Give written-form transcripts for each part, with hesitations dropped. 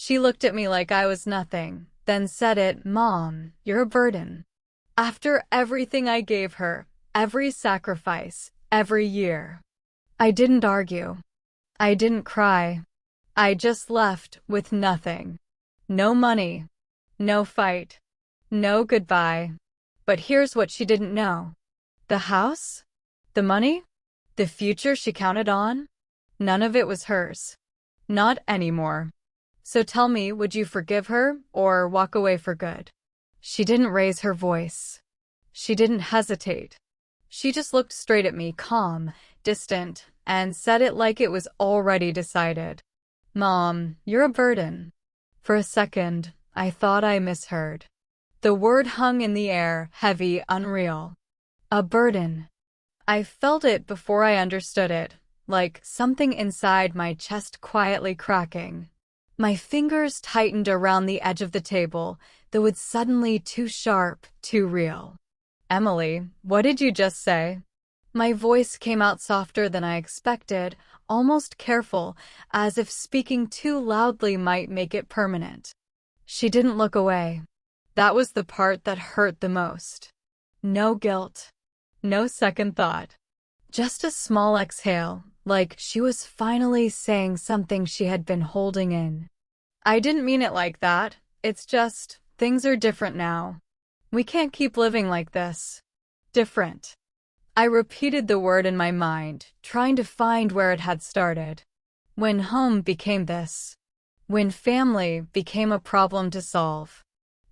She looked at me like I was nothing, then said it, "Mom, you're a burden." After everything I gave her, every sacrifice, every year. I didn't argue. I didn't cry. I just left with nothing. No money. No fight. No goodbye. But here's what she didn't know. The house? The money? The future she counted on? None of it was hers. Not anymore. So tell me, would you forgive her or walk away for good? She didn't raise her voice. She didn't hesitate. She just looked straight at me, calm, distant, and said it like it was already decided. "Mom, you're a burden." For a second, I thought I misheard. The word hung in the air, heavy, unreal. A burden. I felt it before I understood it, like something inside my chest quietly cracking. My fingers tightened around the edge of the table, though it's suddenly too sharp, too real. "Emily, what did you just say?" My voice came out softer than I expected, almost careful, as if speaking too loudly might make it permanent. She didn't look away. That was the part that hurt the most. No guilt. No second thought. Just a small exhale, like she was finally saying something she had been holding in. "I didn't mean it like that. It's just, things are different now. We can't keep living like this." Different. I repeated the word in my mind, trying to find where it had started. When home became this. When family became a problem to solve.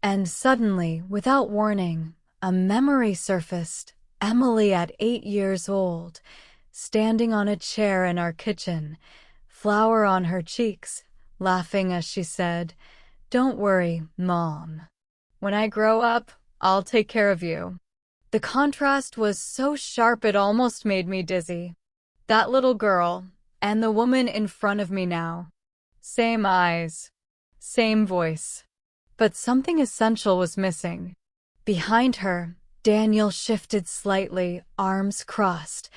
And suddenly, without warning, a memory surfaced. Emily at 8 years old, standing on a chair in our kitchen, flour on her cheeks, laughing as she said, "Don't worry, Mom. When I grow up, I'll take care of you." The contrast was so sharp it almost made me dizzy. That little girl, and the woman in front of me now. Same eyes. Same voice. But something essential was missing. Behind her, Daniel shifted slightly, arms crossed,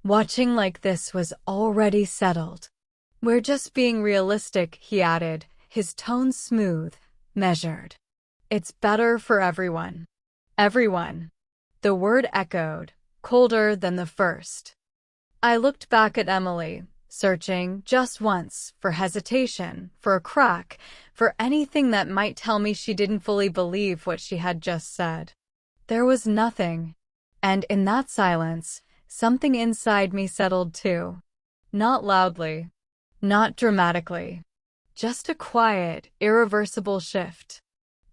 watching like this was already settled. "We're just being realistic," he added, his tone smooth, measured. "It's better for everyone." Everyone. The word echoed, colder than the first. I looked back at Emily, searching, just once, for hesitation, for a crack, for anything that might tell me she didn't fully believe what she had just said. There was nothing. And in that silence, something inside me settled too. Not loudly. Not dramatically. Just a quiet, irreversible shift.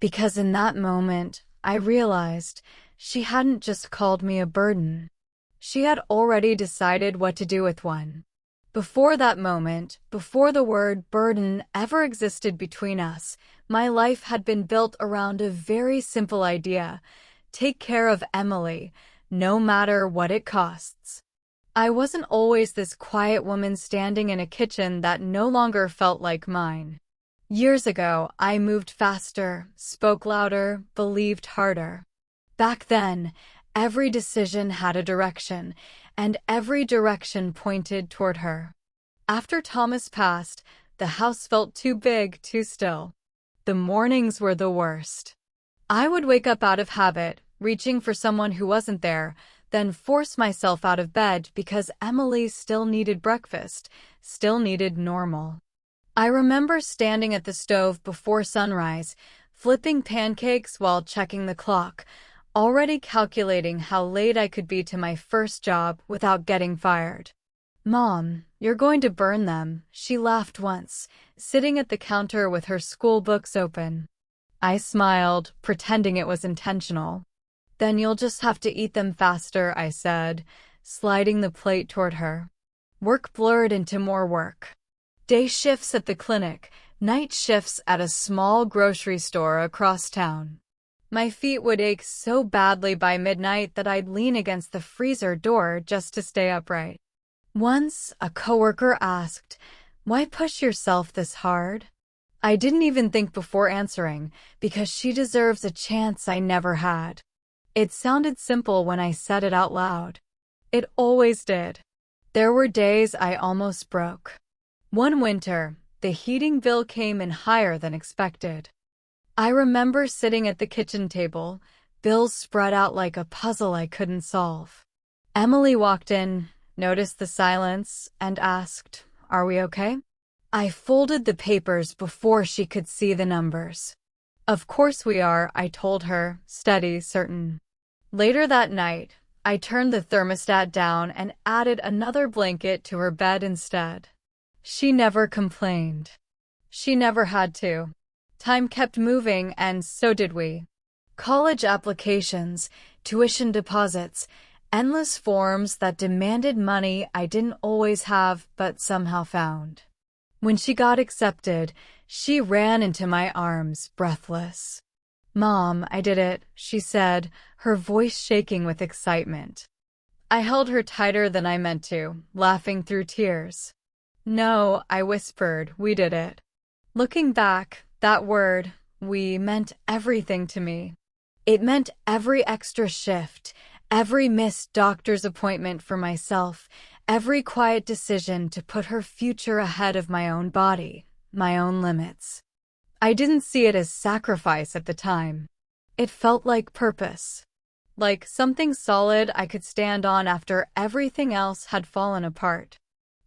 Because in that moment, I realized she hadn't just called me a burden. She had already decided what to do with one. Before that moment, before the word burden ever existed between us, my life had been built around a very simple idea: take care of Emily, no matter what it costs. I wasn't always this quiet woman standing in a kitchen that no longer felt like mine. Years ago, I moved faster, spoke louder, believed harder. Back then, every decision had a direction, and every direction pointed toward her. After Thomas passed, the house felt too big, too still. The mornings were the worst. I would wake up out of habit, reaching for someone who wasn't there, then force myself out of bed because Emily still needed breakfast, still needed normal. I remember standing at the stove before sunrise, flipping pancakes while checking the clock, already calculating how late I could be to my first job without getting fired. "Mom, you're going to burn them," she laughed once, sitting at the counter with her school books open. I smiled, pretending it was intentional. "Then you'll just have to eat them faster," I said, sliding the plate toward her. Work blurred into more work. Day shifts at the clinic, night shifts at a small grocery store across town. My feet would ache so badly by midnight that I'd lean against the freezer door just to stay upright. Once, a coworker asked, "Why push yourself this hard?" I didn't even think before answering, because she deserves a chance I never had. It sounded simple when I said it out loud. It always did. There were days I almost broke. One winter, the heating bill came in higher than expected. I remember sitting at the kitchen table, bills spread out like a puzzle I couldn't solve. Emily walked in, noticed the silence, and asked, "Are we okay?" I folded the papers before she could see the numbers. "Of course we are," I told her, steady, certain. Later that night, I turned the thermostat down and added another blanket to her bed instead. She never complained. She never had to. Time kept moving, and so did we. College applications, tuition deposits, endless forms that demanded money I didn't always have but somehow found. When she got accepted, she ran into my arms, breathless. "Mom, I did it," she said, her voice shaking with excitement. I held her tighter than I meant to, laughing through tears. "No," I whispered, "we did it." Looking back, that word, "we," meant everything to me. It meant every extra shift, every missed doctor's appointment for myself, every quiet decision to put her future ahead of my own body, my own limits. I didn't see it as sacrifice at the time. It felt like purpose. Like something solid I could stand on after everything else had fallen apart.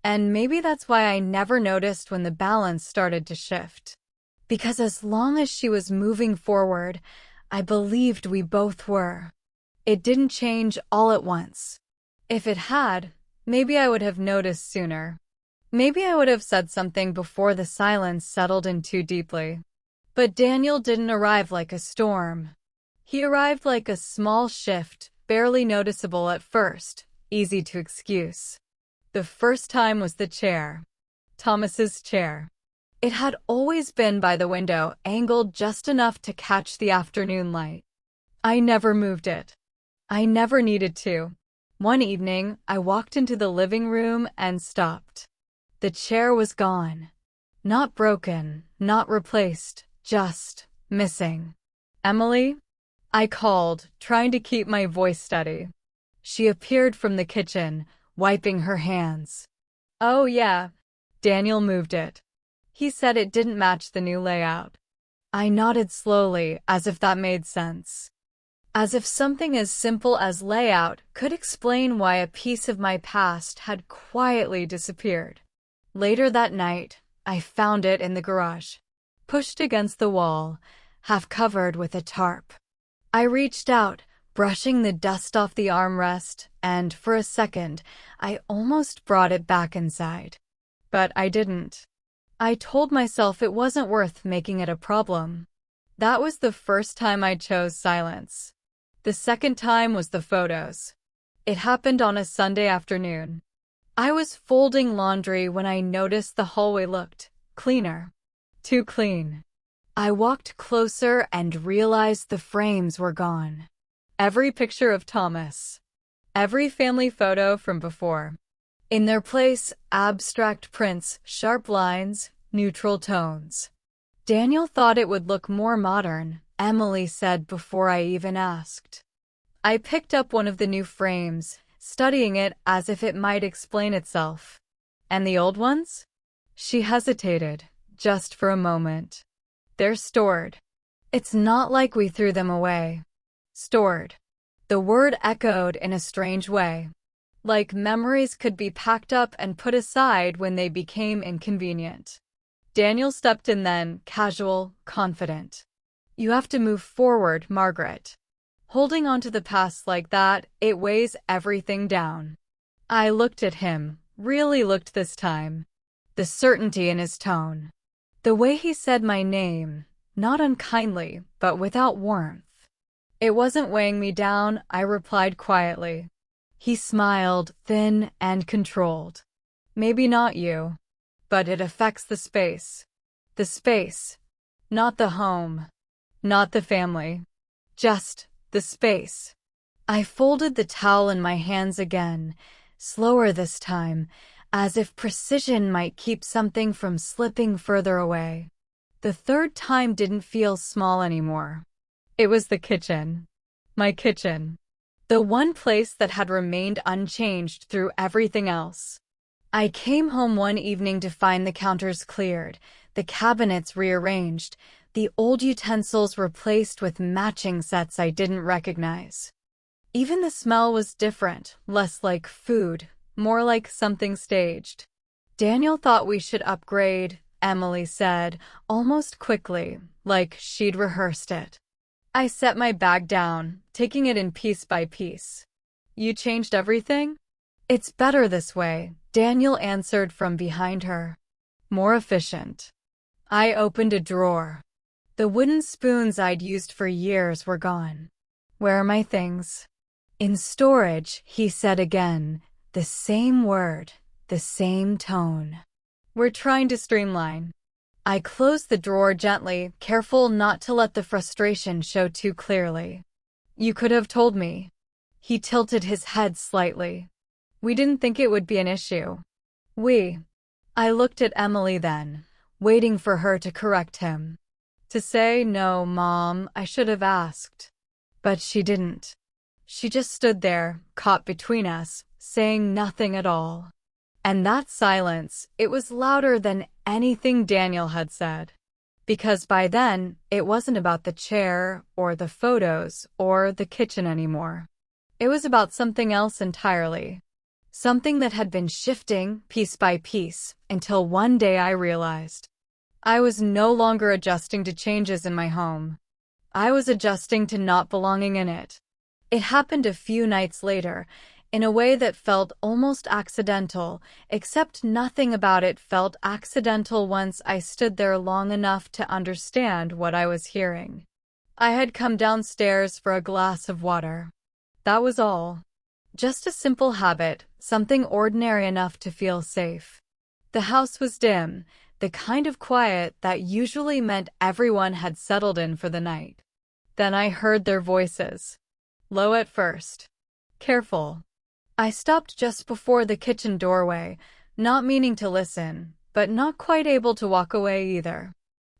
And maybe that's why I never noticed when the balance started to shift. Because as long as she was moving forward, I believed we both were. It didn't change all at once. If it had, maybe I would have noticed sooner. Maybe I would have said something before the silence settled in too deeply. But Daniel didn't arrive like a storm. He arrived like a small shift, barely noticeable at first, easy to excuse. The first time was the chair. Thomas's chair. It had always been by the window, angled just enough to catch the afternoon light. I never moved it. I never needed to. One evening, I walked into the living room and stopped. The chair was gone. Not broken, not replaced, just missing. "Emily?" I called, trying to keep my voice steady. She appeared from the kitchen, wiping her hands. "Oh yeah." Daniel moved it. He said it didn't match the new layout. I nodded slowly, as if that made sense. As if something as simple as layout could explain why a piece of my past had quietly disappeared. Later that night, I found it in the garage, pushed against the wall, half covered with a tarp. I reached out, brushing the dust off the armrest, and for a second, I almost brought it back inside. But I didn't. I told myself it wasn't worth making it a problem. That was the first time I chose silence. The second time was the photos. It happened on a Sunday afternoon. I was folding laundry when I noticed the hallway looked cleaner. Too clean. I walked closer and realized the frames were gone. Every picture of Thomas. Every family photo from before. In their place, abstract prints, sharp lines, neutral tones. Daniel thought it would look more modern, Emily said before I even asked. I picked up one of the new frames, studying it as if it might explain itself. "And the old ones?" She hesitated, just for a moment. "They're stored. It's not like we threw them away." Stored. The word echoed in a strange way. Like memories could be packed up and put aside when they became inconvenient. Daniel stepped in then, casual, confident. "You have to move forward, Margaret. Holding on to the past like that, it weighs everything down." I looked at him, really looked this time. The certainty in his tone. The way he said my name, not unkindly, but without warmth. It wasn't weighing me down, I replied quietly. He smiled, thin and controlled. "Maybe not you. But it affects the space. The space. Not the home. Not the family. Just the space." I folded the towel in my hands again, slower this time, as if precision might keep something from slipping further away. The third time didn't feel small anymore. It was the kitchen. My kitchen. The one place that had remained unchanged through everything else. I came home one evening to find the counters cleared, the cabinets rearranged, the old utensils replaced with matching sets I didn't recognize. Even the smell was different, less like food, more like something staged. Daniel thought we should upgrade, Emily said, almost quickly, like she'd rehearsed it. I set my bag down, taking it in piece by piece. You changed everything? It's better this way, Daniel answered from behind her. More efficient. I opened a drawer. The wooden spoons I'd used for years were gone. Where are my things? In storage, he said again, the same word, the same tone. We're trying to streamline. I closed the drawer gently, careful not to let the frustration show too clearly. You could have told me. He tilted his head slightly. We didn't think it would be an issue. I looked at Emily then, waiting for her to correct him. To say, no, Mom, I should have asked. But she didn't. She just stood there, caught between us, saying nothing at all. And that silence, it was louder than anything Daniel had said. Because by then, it wasn't about the chair, or the photos, or the kitchen anymore. It was about something else entirely. Something that had been shifting, piece by piece, until one day I realized. I was no longer adjusting to changes in my home. I was adjusting to not belonging in it. It happened a few nights later, in a way that felt almost accidental, except nothing about it felt accidental once I stood there long enough to understand what I was hearing. I had come downstairs for a glass of water. That was all. Just a simple habit, something ordinary enough to feel safe. The house was dim, the kind of quiet that usually meant everyone had settled in for the night. Then I heard their voices. Low at first. Careful. I stopped just before the kitchen doorway, not meaning to listen, but not quite able to walk away either.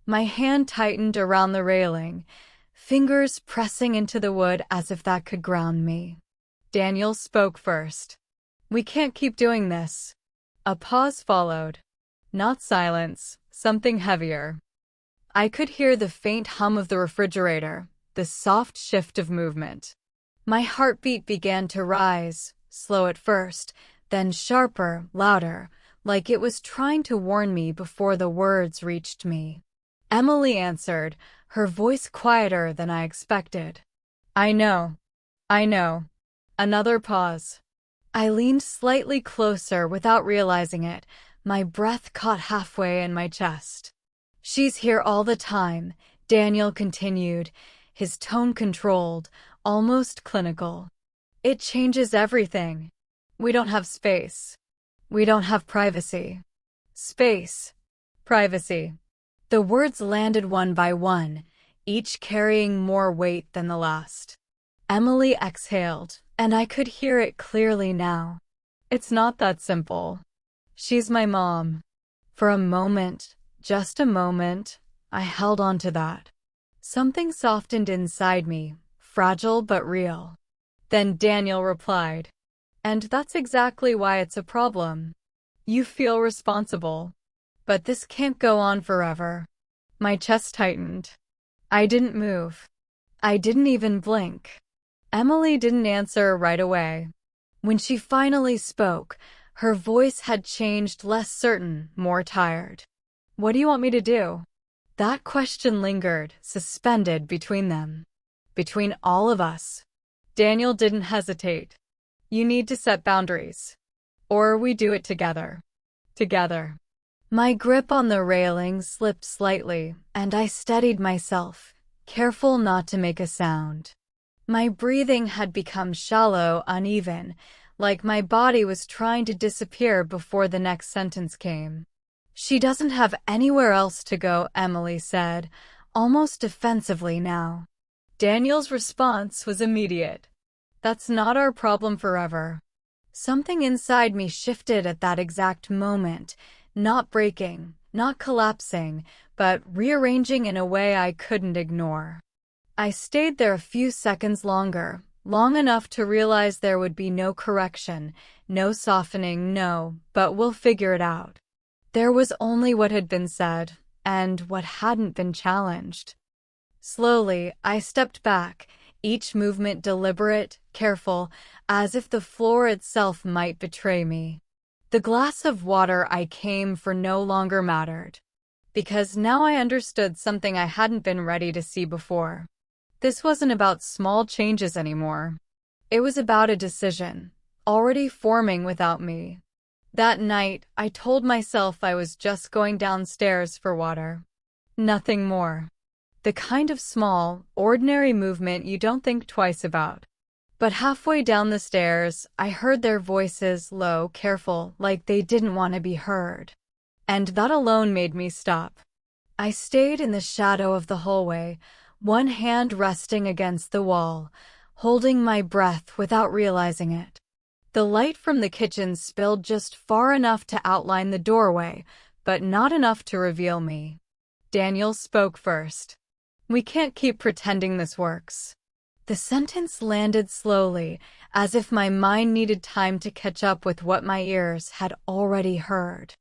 My hand tightened around the railing, fingers pressing into the wood as if that could ground me. Daniel spoke first. We can't keep doing this. A pause followed. Not silence, something heavier. I could hear the faint hum of the refrigerator, the soft shift of movement. My heartbeat began to rise, slow at first, then sharper, louder, like it was trying to warn me before the words reached me. Emily answered, her voice quieter than I expected. I know. Another pause. I leaned slightly closer without realizing it, my breath caught halfway in my chest. She's here all the time, Daniel continued, his tone controlled, almost clinical. It changes everything. We don't have space. We don't have privacy. Space. Privacy. The words landed one by one, each carrying more weight than the last. Emily exhaled, and I could hear it clearly now. It's not that simple. She's my mom. For a moment, just a moment, I held on to that. Something softened inside me, fragile but real. Then Daniel replied, and that's exactly why it's a problem. You feel responsible. But this can't go on forever. My chest tightened. I didn't move. I didn't even blink. Emily didn't answer right away. When she finally spoke, her voice had changed, less certain, more tired. What do you want me to do? That question lingered, suspended between them. Between all of us. Daniel didn't hesitate. You need to set boundaries. Or we do it together. Together. My grip on the railing slipped slightly, and I steadied myself, careful not to make a sound. My breathing had become shallow, uneven, like my body was trying to disappear before the next sentence came. She doesn't have anywhere else to go, Emily said, almost defensively now. Daniel's response was immediate. That's not our problem forever. Something inside me shifted at that exact moment, not breaking, not collapsing, but rearranging in a way I couldn't ignore. I stayed there a few seconds longer, long enough to realize there would be no correction, no softening, but we'll figure it out. There was only what had been said, and what hadn't been challenged. Slowly, I stepped back, each movement deliberate, careful, as if the floor itself might betray me. The glass of water I came for no longer mattered, because now I understood something I hadn't been ready to see before. This wasn't about small changes anymore. It was about a decision, already forming without me. That night, I told myself I was just going downstairs for water. Nothing more. The kind of small, ordinary movement you don't think twice about. But halfway down the stairs, I heard their voices, low, careful, like they didn't want to be heard. And that alone made me stop. I stayed in the shadow of the hallway, one hand resting against the wall, holding my breath without realizing it. The light from the kitchen spilled just far enough to outline the doorway, but not enough to reveal me. Daniel spoke first. "We can't keep pretending this works." The sentence landed slowly, as if my mind needed time to catch up with what my ears had already heard.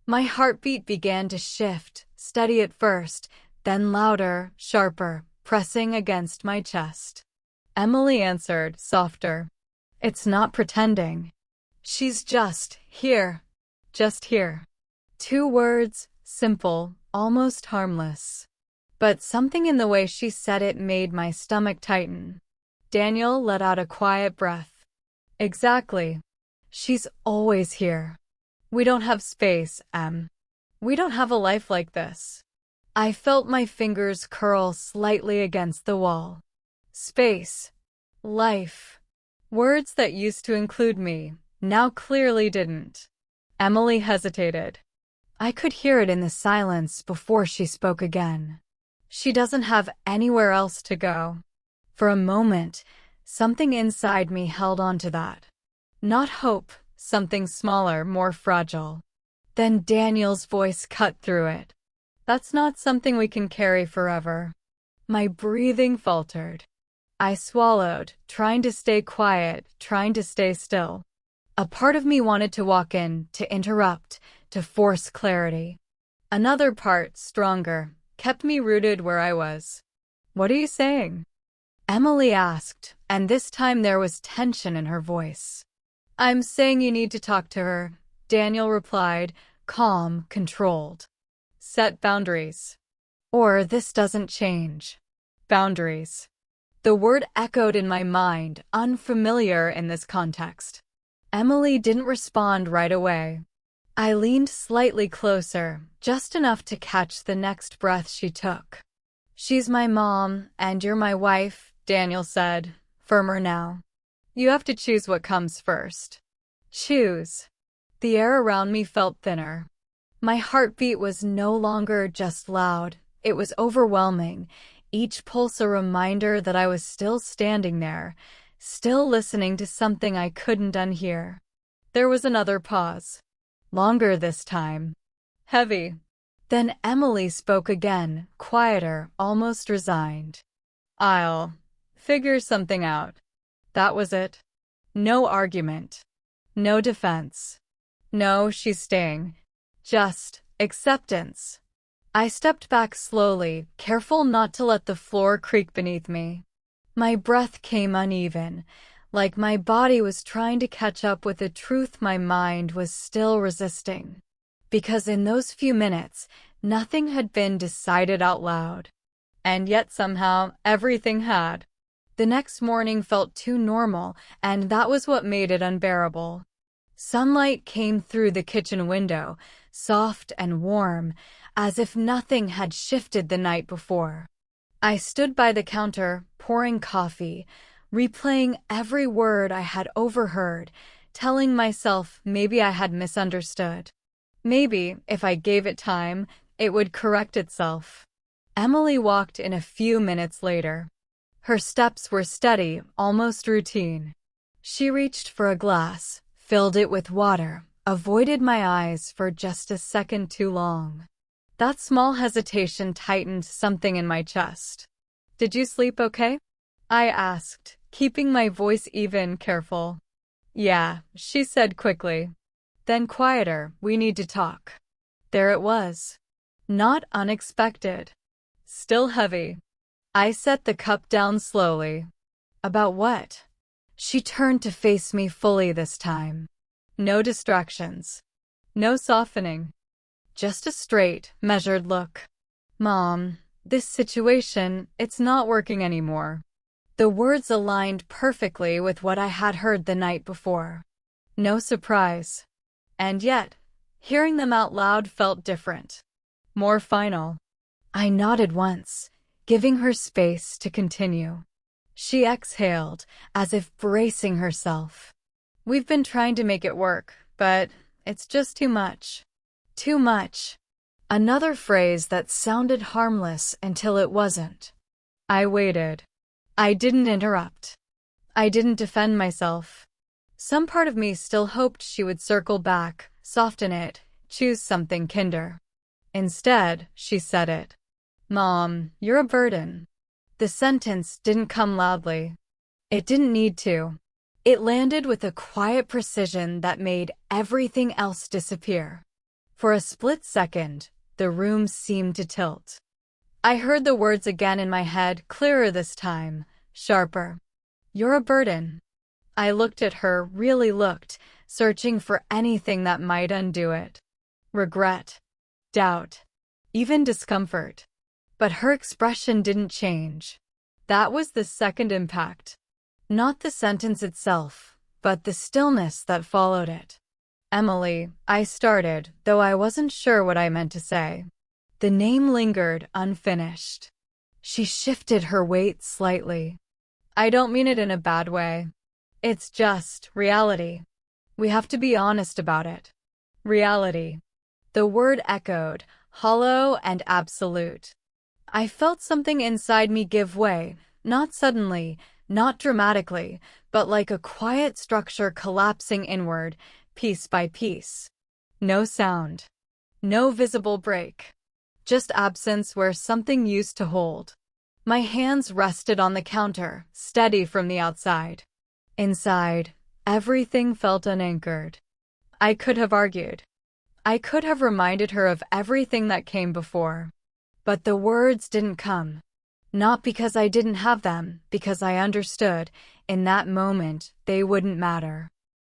My heartbeat began to shift, steady at first, then louder, sharper, pressing against my chest. Emily answered, softer. "It's not pretending. She's just here. Just here." 2 words, simple, almost harmless. But something in the way she said it made my stomach tighten. Daniel let out a quiet breath. "Exactly. She's always here. We don't have space, Em. We don't have a life like this." I felt my fingers curl slightly against the wall. Space. Life. Words that used to include me, now clearly didn't. Emily hesitated. I could hear it in the silence before she spoke again. "She doesn't have anywhere else to go." For a moment, something inside me held on to that. Not hope, something smaller, more fragile. Then Daniel's voice cut through it. "That's not something we can carry forever." My breathing faltered. I swallowed, trying to stay quiet, trying to stay still. A part of me wanted to walk in, to interrupt, to force clarity. Another part, stronger, kept me rooted where I was. "What are you saying?" Emily asked, and this time there was tension in her voice. "I'm saying you need to talk to her," Daniel replied, calm, controlled. "Set boundaries. Or this doesn't change." Boundaries. The word echoed in my mind, unfamiliar in this context. Emily didn't respond right away. I leaned slightly closer, just enough to catch the next breath she took. "She's my mom, and you're my wife," Daniel said, firmer now. "You have to choose what comes first." Choose. The air around me felt thinner. My heartbeat was no longer just loud, it was overwhelming, each pulse a reminder that I was still standing there, still listening to something I couldn't unhear. There was another pause. Longer this time. Heavy. Then Emily spoke again, quieter, almost resigned. "I'll figure something out." That was it. No argument. No defense. No, she's staying. Just acceptance. I stepped back slowly, careful not to let the floor creak beneath me. My breath came uneven, like my body was trying to catch up with a truth my mind was still resisting. Because in those few minutes, nothing had been decided out loud. And yet somehow, everything had. The next morning felt too normal, and that was what made it unbearable. Sunlight came through the kitchen window, soft and warm, as if nothing had shifted the night before. I stood by the counter, pouring coffee, replaying every word I had overheard, telling myself maybe I had misunderstood. Maybe, if I gave it time, it would correct itself. Emily walked in a few minutes later. Her steps were steady, almost routine. She reached for a glass, filled it with water, avoided my eyes for just a second too long. That small hesitation tightened something in my chest. "Did you sleep okay?" I asked, keeping my voice even, careful. Yeah, she said quickly. Then quieter, we need to talk. There it was. Not unexpected. Still heavy. I set the cup down slowly. About what? She turned to face me fully this time. No distractions. No softening. Just a straight, measured look. Mom, this situation, it's not working anymore. The words aligned perfectly with what I had heard the night before. No surprise. And yet, hearing them out loud felt different. More final. I nodded once, giving her space to continue. She exhaled, as if bracing herself. We've been trying to make it work, but it's just too much. Too much. Another phrase that sounded harmless until it wasn't. I waited. I didn't interrupt. I didn't defend myself. Some part of me still hoped she would circle back, soften it, choose something kinder. Instead, she said it. Mom, you're a burden. The sentence didn't come loudly. It didn't need to. It landed with a quiet precision that made everything else disappear. For a split second, the room seemed to tilt. I heard the words again in my head, clearer this time, sharper. You're a burden. I looked at her, really looked, searching for anything that might undo it. Regret, doubt, even discomfort. But her expression didn't change. That was the second impact. Not the sentence itself, but the stillness that followed it. Emily, I started, though I wasn't sure what I meant to say. The name lingered unfinished. She shifted her weight slightly. I don't mean it in a bad way. It's just reality. We have to be honest about it. Reality. The word echoed, hollow and absolute. I felt something inside me give way, not suddenly, not dramatically, but like a quiet structure collapsing inward, piece by piece. No sound. No visible break. Just absence where something used to hold. My hands rested on the counter, steady from the outside. Inside, everything felt unanchored. I could have argued. I could have reminded her of everything that came before. But the words didn't come. Not because I didn't have them, because I understood, in that moment, they wouldn't matter.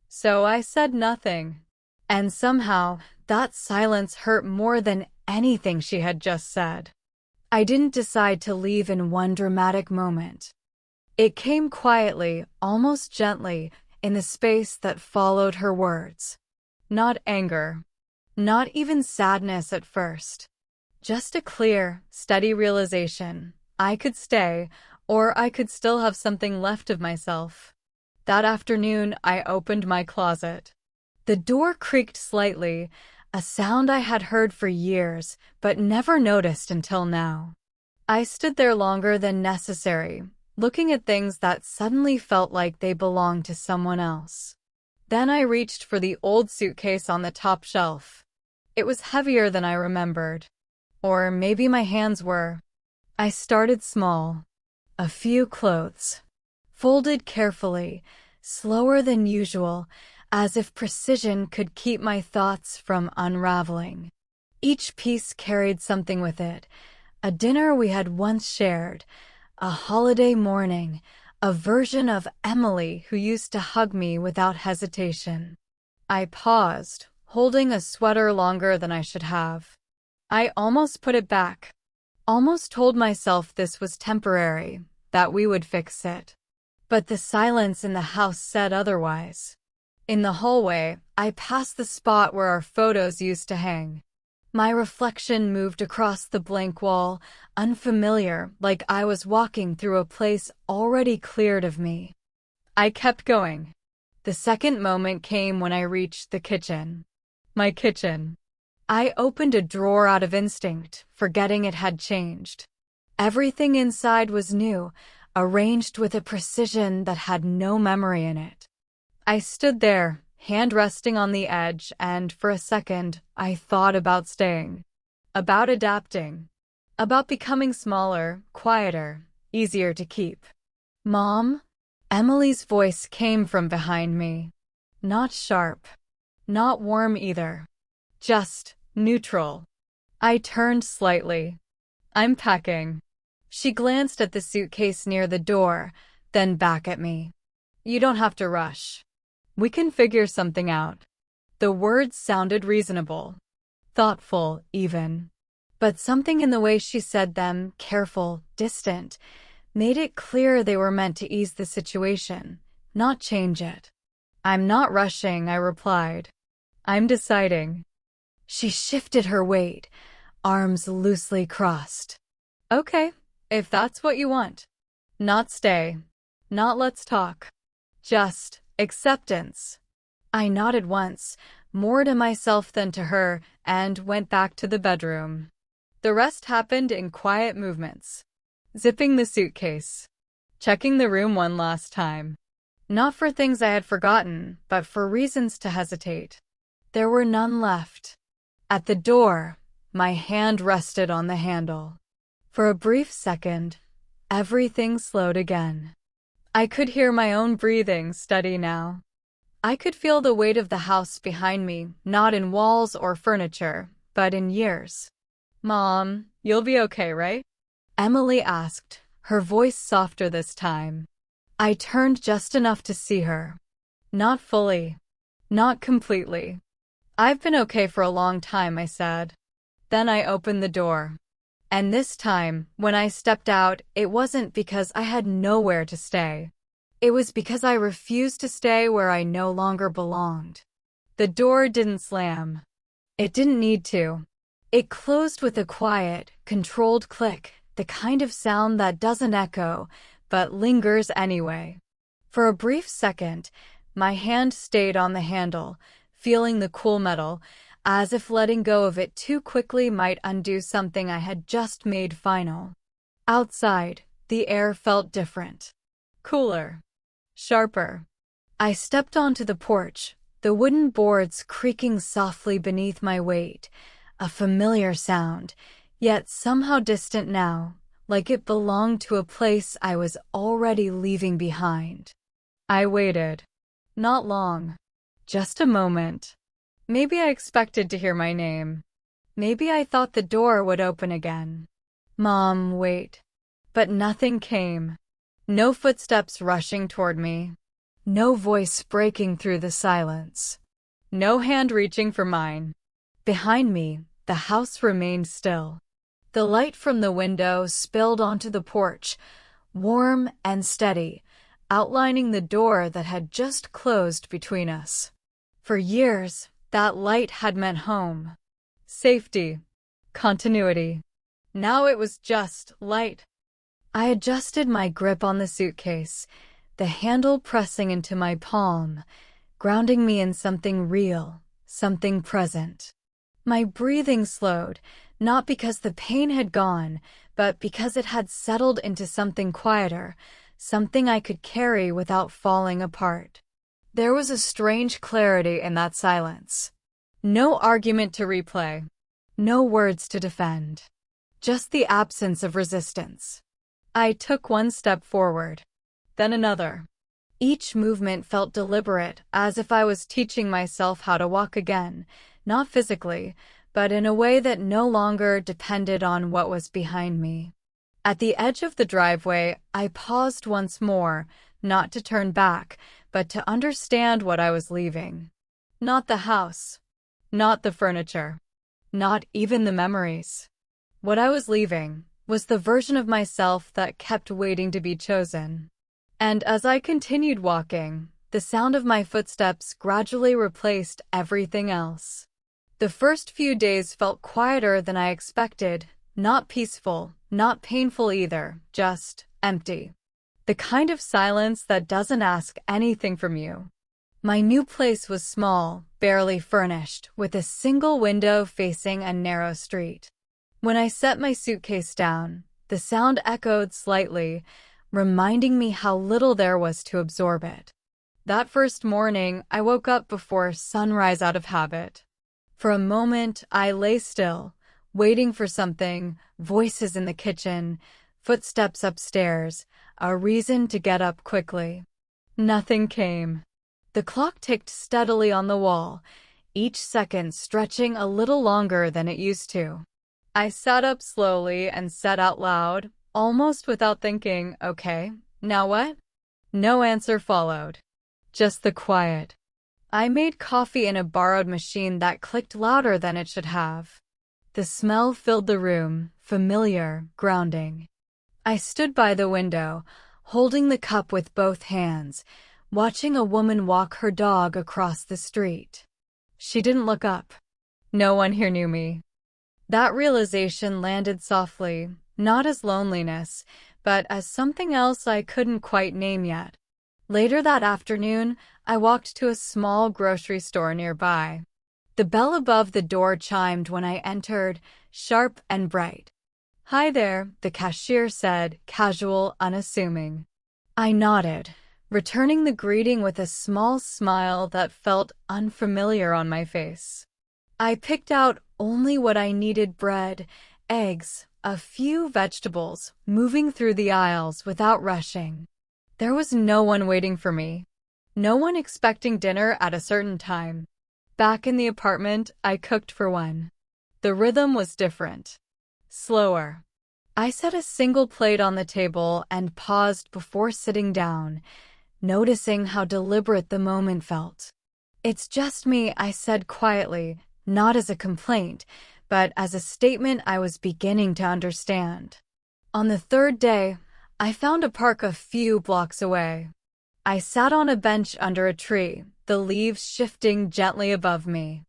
So I said nothing. And somehow, that silence hurt more than anything she had just said. I didn't decide to leave in one dramatic moment. It came quietly, almost gently, in the space that followed her words. Not anger. Not even sadness at first. Just a clear, steady realization. I could stay, or I could still have something left of myself. That afternoon, I opened my closet. The door creaked slightly, a sound I had heard for years, but never noticed until now. I stood there longer than necessary, looking at things that suddenly felt like they belonged to someone else. Then I reached for the old suitcase on the top shelf. It was heavier than I remembered. Or maybe my hands were. I started small. A few clothes. Folded carefully, slower than usual, as if precision could keep my thoughts from unraveling. Each piece carried something with it. A dinner we had once shared. A holiday morning. A version of Emily who used to hug me without hesitation. I paused, holding a sweater longer than I should have. I almost put it back. Almost told myself this was temporary, that we would fix it. But the silence in the house said otherwise. In the hallway, I passed the spot where our photos used to hang. My reflection moved across the blank wall, unfamiliar, like I was walking through a place already cleared of me. I kept going. The second moment came when I reached the kitchen. My kitchen. I opened a drawer out of instinct, forgetting it had changed. Everything inside was new, arranged with a precision that had no memory in it. I stood there, hand resting on the edge, and for a second, I thought about staying. About adapting. About becoming smaller, quieter, easier to keep. Mom? Emily's voice came from behind me. Not sharp. Not warm either. Just neutral. I turned slightly. I'm packing. She glanced at the suitcase near the door, then back at me. You don't have to rush. We can figure something out. The words sounded reasonable. Thoughtful, even. But something in the way she said them, careful, distant, made it clear they were meant to ease the situation, not change it. I'm not rushing, I replied. I'm deciding. She shifted her weight, arms loosely crossed. Okay, if that's what you want. Not stay. Not let's talk. Just acceptance. I nodded once, more to myself than to her, and went back to the bedroom. The rest happened in quiet movements. Zipping the suitcase. Checking the room one last time. Not for things I had forgotten, but for reasons to hesitate. There were none left. At the door, my hand rested on the handle. For a brief second, everything slowed again. I could hear my own breathing steady now. I could feel the weight of the house behind me, not in walls or furniture, but in years. Mom, you'll be okay, right? Emily asked, her voice softer this time. I turned just enough to see her. Not fully. Not completely. I've been okay for a long time, I said. Then I opened the door. And this time, when I stepped out, it wasn't because I had nowhere to stay. It was because I refused to stay where I no longer belonged. The door didn't slam. It didn't need to. It closed with a quiet, controlled click, the kind of sound that doesn't echo, but lingers anyway. For a brief second, my hand stayed on the handle, feeling the cool metal, as if letting go of it too quickly might undo something I had just made final. Outside, the air felt different. Cooler. Sharper. I stepped onto the porch, the wooden boards creaking softly beneath my weight, a familiar sound, yet somehow distant now, like it belonged to a place I was already leaving behind. I waited. Not long. Just a moment. Maybe I expected to hear my name. Maybe I thought the door would open again. Mom, wait. But nothing came. No footsteps rushing toward me. No voice breaking through the silence. No hand reaching for mine. Behind me, the house remained still. The light from the window spilled onto the porch, warm and steady, outlining the door that had just closed between us. For years, that light had meant home. Safety. Continuity. Now it was just light. I adjusted my grip on the suitcase, the handle pressing into my palm, grounding me in something real, something present. My breathing slowed, not because the pain had gone, but because it had settled into something quieter, something I could carry without falling apart. There was a strange clarity in that silence. No argument to replay. No words to defend. Just the absence of resistance. I took one step forward. Then another. Each movement felt deliberate, as if I was teaching myself how to walk again, not physically, but in a way that no longer depended on what was behind me. At the edge of the driveway, I paused once more, not to turn back, but to understand what I was leaving. Not the house. Not the furniture. Not even the memories. What I was leaving was the version of myself that kept waiting to be chosen. And as I continued walking, the sound of my footsteps gradually replaced everything else. The first few days felt quieter than I expected, not peaceful, not painful either, just empty. The kind of silence that doesn't ask anything from you. My new place was small, barely furnished, with a single window facing a narrow street. When I set my suitcase down, the sound echoed slightly, reminding me how little there was to absorb it. That first morning, I woke up before sunrise out of habit. For a moment, I lay still, waiting for something, voices in the kitchen, footsteps upstairs, a reason to get up quickly. Nothing came. The clock ticked steadily on the wall, each second stretching a little longer than it used to. I sat up slowly and said out loud, almost without thinking, "Okay, now what?" No answer followed. Just the quiet. I made coffee in a borrowed machine that clicked louder than it should have. The smell filled the room, familiar, grounding. I stood by the window, holding the cup with both hands, watching a woman walk her dog across the street. She didn't look up. No one here knew me. That realization landed softly, not as loneliness, but as something else I couldn't quite name yet. Later that afternoon, I walked to a small grocery store nearby. The bell above the door chimed when I entered, sharp and bright. "Hi there," the cashier said, casual, unassuming. I nodded, returning the greeting with a small smile that felt unfamiliar on my face. I picked out only what I needed: bread, eggs, a few vegetables, moving through the aisles without rushing. There was no one waiting for me. No one expecting dinner at a certain time. Back in the apartment, I cooked for one. The rhythm was different. Slower. I set a single plate on the table and paused before sitting down, noticing how deliberate the moment felt. "It's just me," I said quietly, not as a complaint, but as a statement I was beginning to understand. On the third day, I found a park a few blocks away. I sat on a bench under a tree, the leaves shifting gently above me.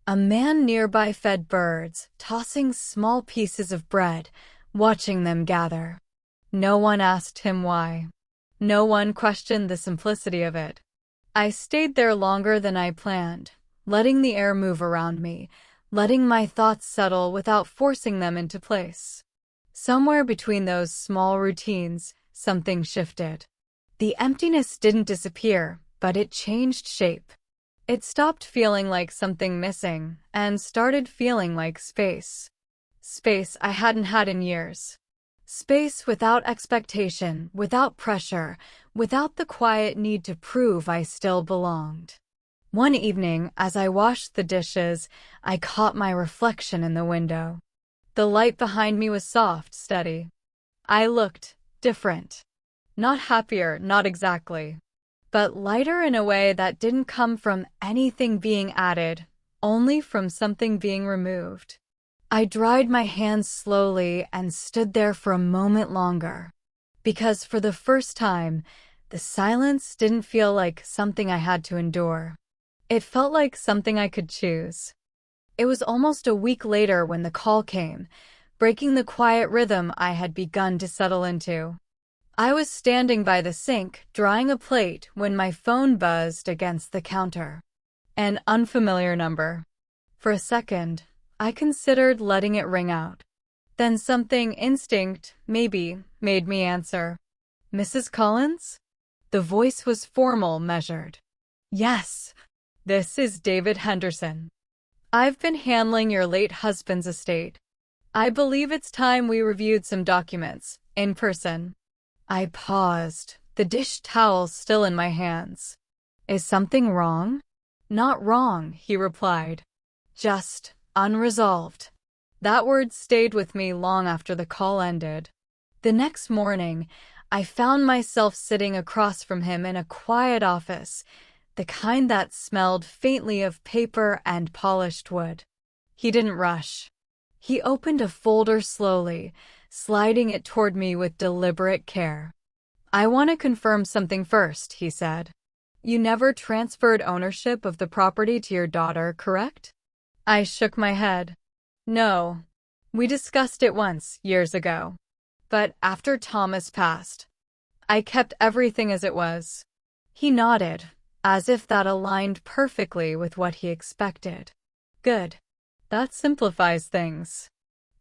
A man nearby fed birds, tossing small pieces of bread, watching them gather. No one asked him why. No one questioned the simplicity of it. I stayed there longer than I planned, letting the air move around me, letting my thoughts settle without forcing them into place. Somewhere between those small routines, something shifted. The emptiness didn't disappear, but it changed shape. It stopped feeling like something missing and started feeling like space. Space I hadn't had in years. Space without expectation, without pressure, without the quiet need to prove I still belonged. One evening, as I washed the dishes, I caught my reflection in the window. The light behind me was soft, steady. I looked different. Not happier, not exactly. But lighter in a way that didn't come from anything being added, only from something being removed. I dried my hands slowly and stood there for a moment longer. Because for the first time, the silence didn't feel like something I had to endure. It felt like something I could choose. It was almost a week later when the call came, breaking the quiet rhythm I had begun to settle into. I was standing by the sink, drying a plate, when my phone buzzed against the counter. An unfamiliar number. For a second, I considered letting it ring out. Then instinct, maybe, made me answer. "Mrs. Collins?" The voice was formal, measured. "Yes. This is David Henderson. I've been handling your late husband's estate. I believe it's time we reviewed some documents, in person." I paused, the dish towel still in my hands. "Is something wrong?" "Not wrong," he replied. "Just unresolved." That word stayed with me long after the call ended. The next morning, I found myself sitting across from him in a quiet office, the kind that smelled faintly of paper and polished wood. He didn't rush. He opened a folder slowly, sliding it toward me with deliberate care. "I want to confirm something first," he said. "You never transferred ownership of the property to your daughter, correct?" I shook my head. "No. We discussed it once, years ago. But after Thomas passed, I kept everything as it was." He nodded, as if that aligned perfectly with what he expected. "Good. That simplifies things."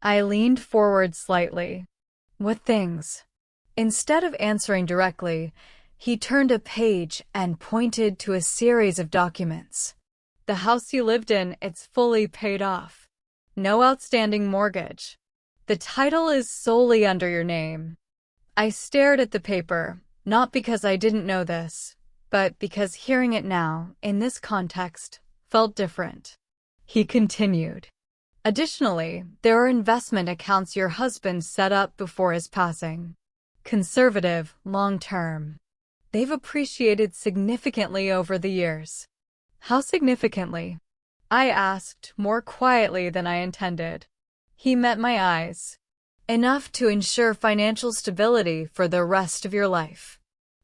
I leaned forward slightly. "What things?" Instead of answering directly, he turned a page and pointed to a series of documents. "The house you lived in, it's fully paid off. No outstanding mortgage. The title is solely under your name." I stared at the paper, not because I didn't know this, but because hearing it now, in this context, felt different. He continued. Additionally, there are investment accounts your husband set up before his passing. Conservative, long-term. They've appreciated significantly over the years. How significantly? I asked, more quietly than I intended. He met my eyes. Enough to ensure financial stability for the rest of your life.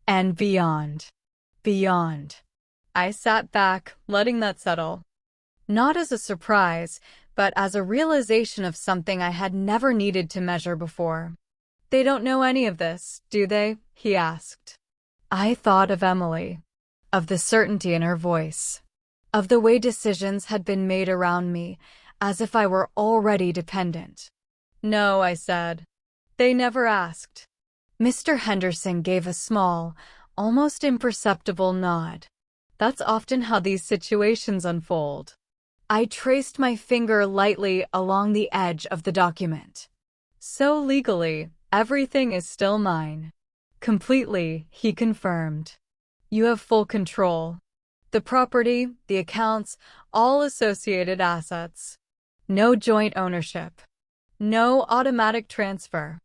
And beyond. Beyond. I sat back, letting that settle. Not as a surprise, but as a realization of something I had never needed to measure before. They don't know any of this, do they? He asked. I thought of Emily. Of the certainty in her voice. Of the way decisions had been made around me, as if I were already dependent. No, I said. They never asked. Mr. Henderson gave a small, almost imperceptible nod. That's often how these situations unfold. I traced my finger lightly along the edge of the document. So legally, everything is still mine. Completely, he confirmed. You have full control. The property, the accounts, all associated assets. No joint ownership. No automatic transfer.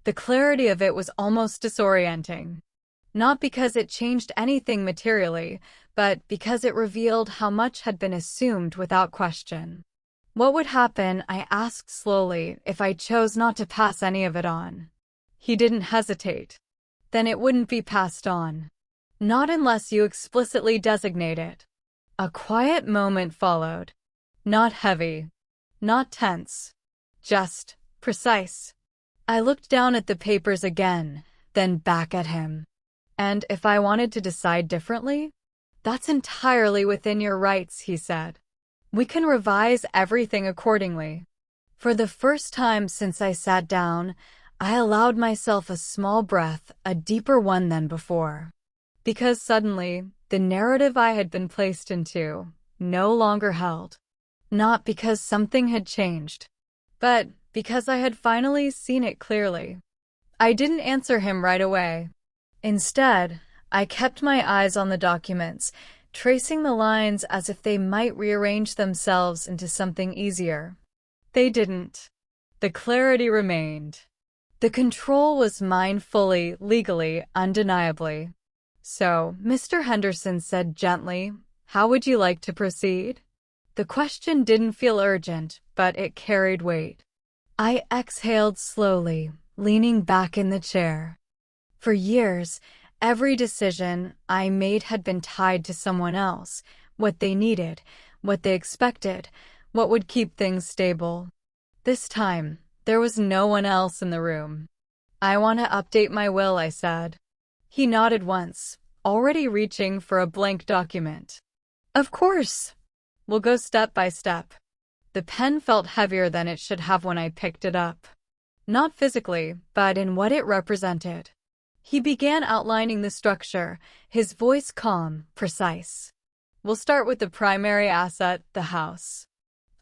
The clarity of it was almost disorienting. Not because it changed anything materially, but because it revealed how much had been assumed without question. What would happen, I asked slowly, if I chose not to pass any of it on? He didn't hesitate. Then it wouldn't be passed on. Not unless you explicitly designate it. A quiet moment followed. Not heavy. Not tense. Just precise. I looked down at the papers again, then back at him. And if I wanted to decide differently? That's entirely within your rights, he said. We can revise everything accordingly. For the first time since I sat down, I allowed myself a small breath, a deeper one than before. Because suddenly, the narrative I had been placed into no longer held. Not because something had changed, but because I had finally seen it clearly. I didn't answer him right away. Instead, I kept my eyes on the documents, tracing the lines as if they might rearrange themselves into something easier. They didn't. The clarity remained. The control was mine fully, legally, undeniably. So, Mr. Henderson said gently, how would you like to proceed? The question didn't feel urgent, but it carried weight. I exhaled slowly, leaning back in the chair. For years, every decision I made had been tied to someone else, what they needed, what they expected, what would keep things stable. This time, there was no one else in the room. I want to update my will, I said. He nodded once, already reaching for a blank document. Of course. We'll go step by step. The pen felt heavier than it should have when I picked it up. Not physically, but in what it represented. He began outlining the structure, his voice calm, precise. We'll start with the primary asset, the house.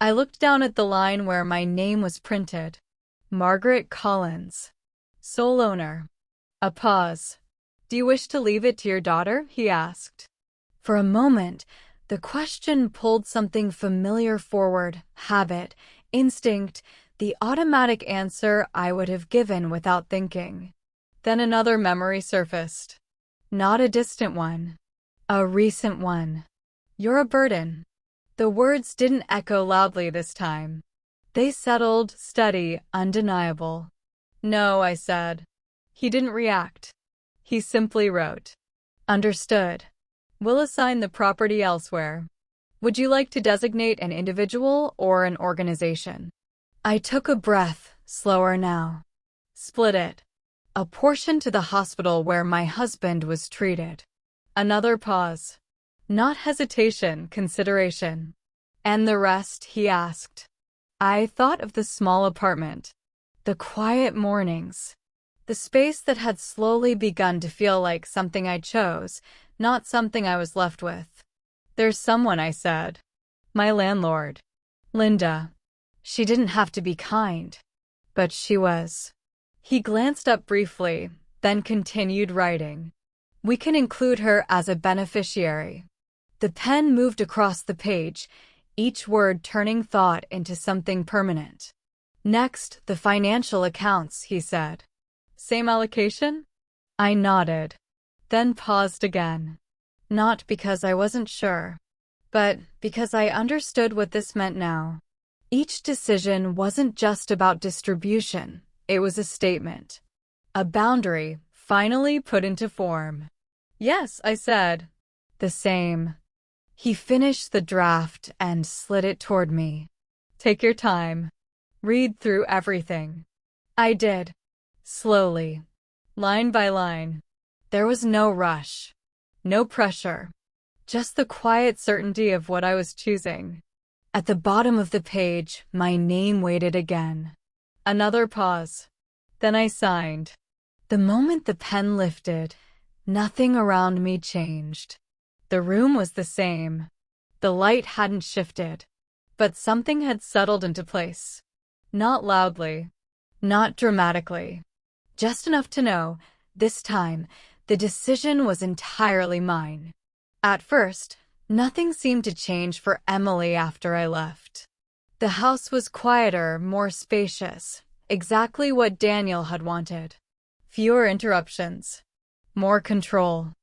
I looked down at the line where my name was printed. Margaret Collins. Sole owner. A pause. Do you wish to leave it to your daughter? He asked. For a moment, the question pulled something familiar forward, habit, instinct, the automatic answer I would have given without thinking. Then another memory surfaced. Not a distant one. A recent one. You're a burden. The words didn't echo loudly this time. They settled, steady, undeniable. No, I said. He didn't react. He simply wrote. Understood. We'll assign the property elsewhere. Would you like to designate an individual or an organization? I took a breath, slower now. Split it. A portion to the hospital where my husband was treated. Another pause. Not hesitation, consideration. And the rest, he asked. I thought of the small apartment. The quiet mornings. The space that had slowly begun to feel like something I chose, not something I was left with. There's someone, I said. My landlord. Linda. She didn't have to be kind. But she was. He glanced up briefly, then continued writing. We can include her as a beneficiary. The pen moved across the page, each word turning thought into something permanent. Next, the financial accounts, he said. Same allocation? I nodded, then paused again. Not because I wasn't sure, but because I understood what this meant now. Each decision wasn't just about distribution, it was a statement. A boundary, finally put into form. Yes, I said. The same. He finished the draft and slid it toward me. Take your time. Read through everything. I did. Slowly. Line by line. There was no rush. No pressure. Just the quiet certainty of what I was choosing. At the bottom of the page, my name waited again. Another pause. Then I signed. The moment the pen lifted, nothing around me changed. The room was the same. The light hadn't shifted, but something had settled into place. Not loudly, not dramatically, just enough to know, this time, the decision was entirely mine. At first, nothing seemed to change for Emily after I left. The house was quieter, more spacious, exactly what Daniel had wanted. Fewer interruptions, more control.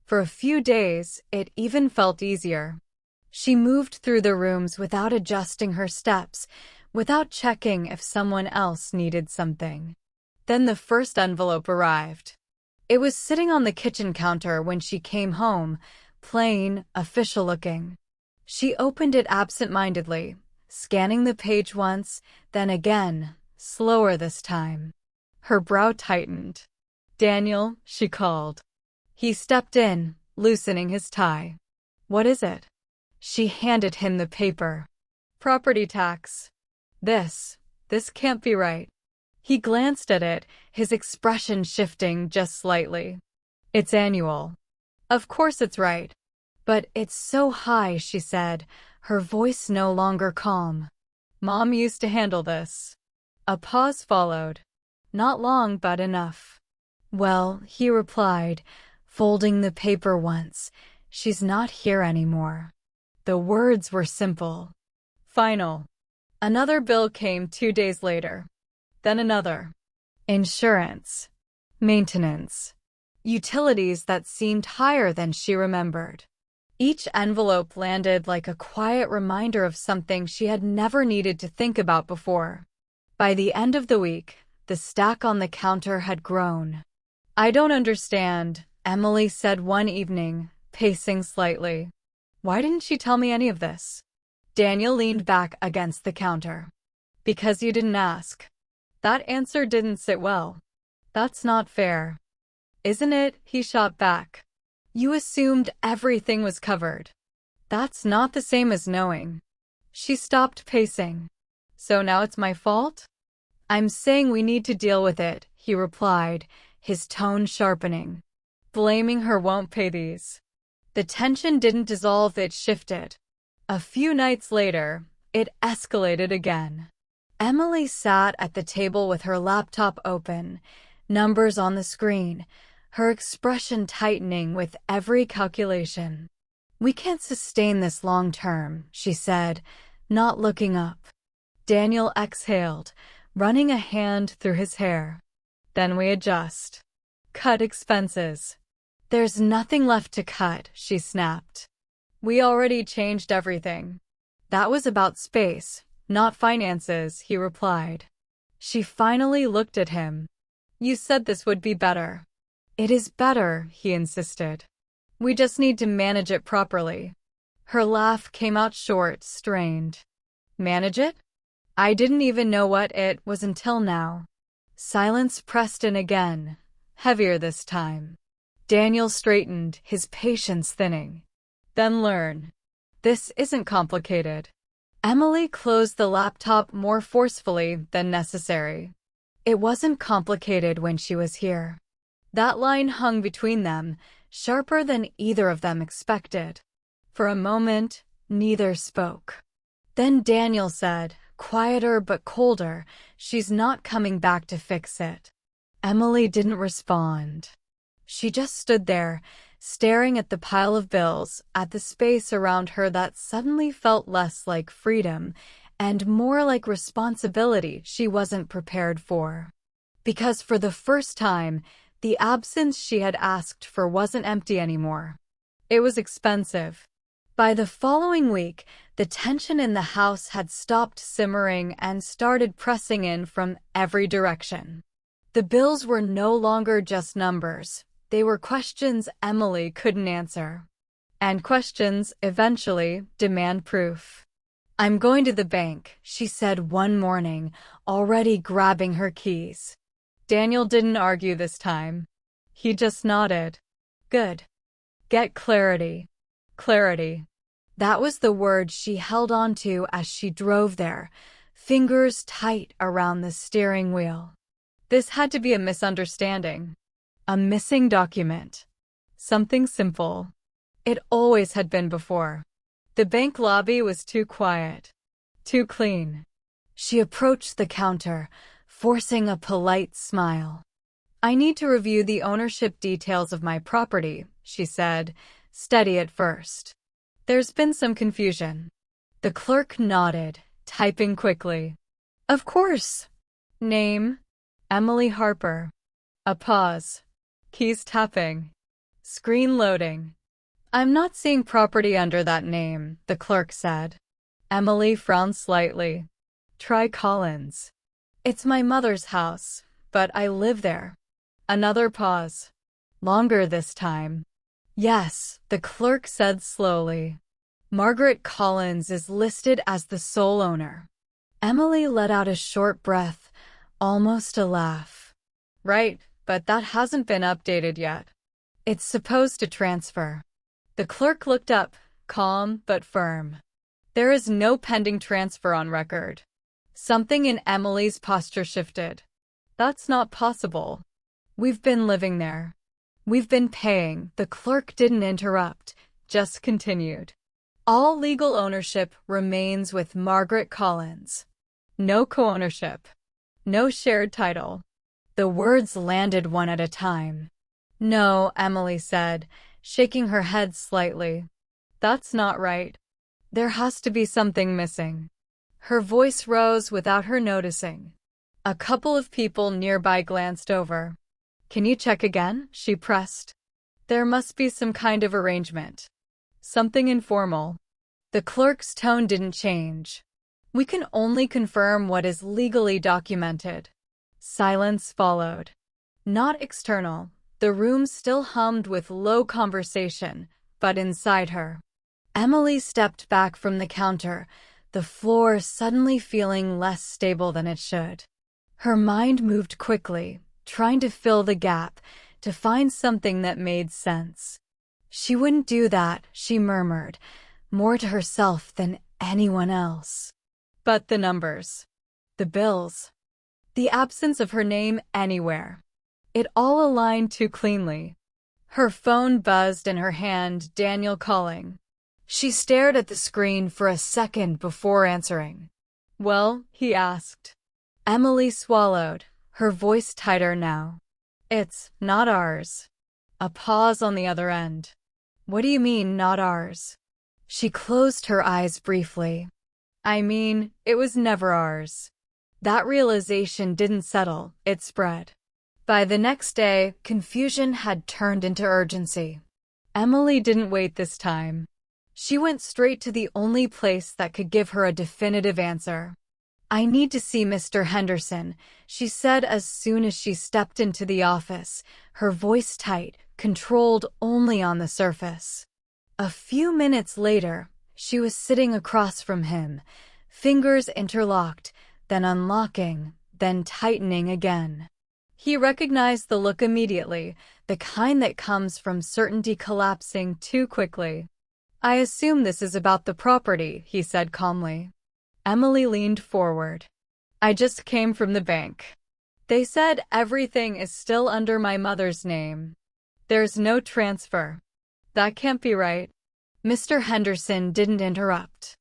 For a few days, it even felt easier. She moved through the rooms without adjusting her steps, without checking if someone else needed something. Then the first envelope arrived. It was sitting on the kitchen counter when she came home, plain, official-looking. She opened it absent-mindedly, scanning the page once, then again, slower this time. Her brow tightened. "Daniel," she called. He stepped in, loosening his tie. "What is it?" She handed him the paper. "Property tax. This can't be right." He glanced at it, his expression shifting just slightly. "It's annual. Of course it's right. But it's so high," she said, her voice no longer calm. "Mom used to handle this." A pause followed. Not long, but enough. "Well," he replied, folding the paper once, "she's not here anymore." The words were simple. Final. Another bill came 2 days later. Then another. Insurance. Maintenance. Utilities that seemed higher than she remembered. Each envelope landed like a quiet reminder of something she had never needed to think about before. By the end of the week, the stack on the counter had grown. "I don't understand," Emily said one evening, pacing slightly. "Why didn't she tell me any of this?" Daniel leaned back against the counter. "Because you didn't ask." That answer didn't sit well. "That's not fair." "Isn't it?" he shot back. "You assumed everything was covered." "That's not the same as knowing." She stopped pacing. "So now it's my fault?" "I'm saying we need to deal with it," he replied, his tone sharpening. "Blaming her won't pay these." The tension didn't dissolve, it shifted. A few nights later, it escalated again. Emily sat at the table with her laptop open, numbers on the screen, her expression tightening with every calculation. "We can't sustain this long term," she said, not looking up. Daniel exhaled, running a hand through his hair. "Then we adjust. Cut expenses." "There's nothing left to cut," she snapped. "We already changed everything." "That was about space, not finances," he replied. She finally looked at him. "You said this would be better." "It is better," he insisted. "We just need to manage it properly." Her laugh came out short, strained. "Manage it?" I didn't even know what it was until now. Silence pressed in again, heavier this time. Daniel straightened, his patience thinning. "Then learn. This isn't complicated." Emily closed the laptop more forcefully than necessary. It wasn't complicated when she was here. That line hung between them, sharper than either of them expected. For a moment, neither spoke. Then Daniel said, quieter but colder, "She's not coming back to fix it." Emily didn't respond. She just stood there, staring at the pile of bills, at the space around her that suddenly felt less like freedom and more like responsibility she wasn't prepared for. Because for the first time, the absence she had asked for wasn't empty anymore. It was expensive. By the following week, the tension in the house had stopped simmering and started pressing in from every direction. The bills were no longer just numbers. They were questions Emily couldn't answer. And questions, eventually, demand proof. "I'm going to the bank," she said one morning, already grabbing her keys. Daniel didn't argue this time. He just nodded. "Good. Get clarity." Clarity. That was the word she held on to as she drove there, fingers tight around the steering wheel. This had to be a misunderstanding. A missing document. Something simple. It always had been before. The bank lobby was too quiet. Too clean. She approached the counter, forcing a polite smile. "I need to review the ownership details of my property," she said, steady at first. "There's been some confusion." The clerk nodded, typing quickly. "Of course." "Name?" "Emily Harper." A pause. Keys tapping. Screen loading. "I'm not seeing property under that name," the clerk said. Emily frowned slightly. "Try Collins." "It's my mother's house, but I live there." Another pause. Longer this time. "Yes," the clerk said slowly. "Margaret Collins is listed as the sole owner." Emily let out a short breath, almost a laugh. "Right, but that hasn't been updated yet. It's supposed to transfer." The clerk looked up, calm but firm. "There is no pending transfer on record." Something in Emily's posture shifted. "That's not possible. We've been living there. We've been paying." The clerk didn't interrupt, just continued. "All legal ownership remains with Margaret Collins. No co-ownership. No shared title." The words landed one at a time. "No," Emily said, shaking her head slightly. "That's not right. There has to be something missing." Her voice rose without her noticing. A couple of people nearby glanced over. "Can you check again?" she pressed. "There must be some kind of arrangement. Something informal." The clerk's tone didn't change. "We can only confirm what is legally documented." Silence followed. Not external. The room still hummed with low conversation, but inside her. Emily stepped back from the counter, the floor suddenly feeling less stable than it should. Her mind moved quickly, trying to fill the gap, to find something that made sense. She wouldn't do that, she murmured, more to herself than anyone else. But the numbers. The bills. The absence of her name anywhere. It all aligned too cleanly. Her phone buzzed in her hand, Daniel calling. She stared at the screen for a second before answering. "Well?" he asked. Emily swallowed, her voice tighter now. "It's not ours." A pause on the other end. "What do you mean, not ours?" She closed her eyes briefly. "I mean, it was never ours." That realization didn't settle, it spread. By the next day, confusion had turned into urgency. Emily didn't wait this time. She went straight to the only place that could give her a definitive answer. "I need to see Mr. Henderson," she said as soon as she stepped into the office, her voice tight, controlled only on the surface. A few minutes later, she was sitting across from him, fingers interlocked, then unlocking, then tightening again. He recognized the look immediately, the kind that comes from certainty collapsing too quickly. "I assume this is about the property," he said calmly. Emily leaned forward. "I just came from the bank. They said everything is still under my mother's name. There's no transfer." "That can't be right." Mr. Henderson didn't interrupt.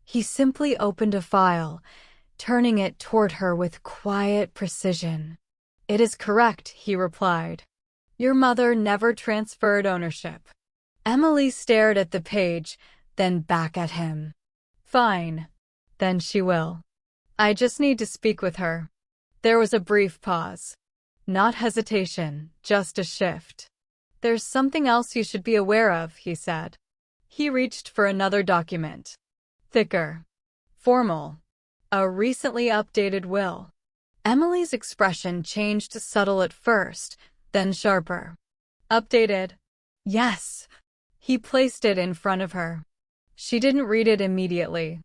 He simply opened a file, turning it toward her with quiet precision. "It is correct," he replied. Your mother never transferred ownership. Emily stared at the page, then back at him. Fine. Then she will. I just need to speak with her. There was a brief pause. Not hesitation, just a shift. There's something else you should be aware of, he said. He reached for another document. Thicker. Formal. A recently updated will. Emily's expression changed to subtle at first, then sharper. Updated. Yes. He placed it in front of her. She didn't read it immediately.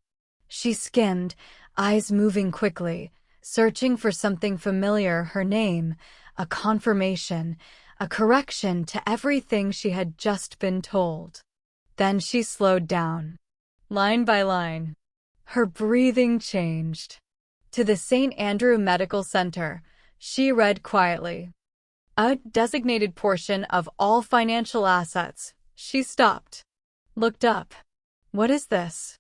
She skimmed, eyes moving quickly, searching for something familiar, her name, a confirmation, a correction to everything she had just been told. Then she slowed down. Line by line. Her breathing changed. To the St. Andrew Medical Center, she read quietly. A designated portion of all financial assets. She stopped. Looked up. What is this?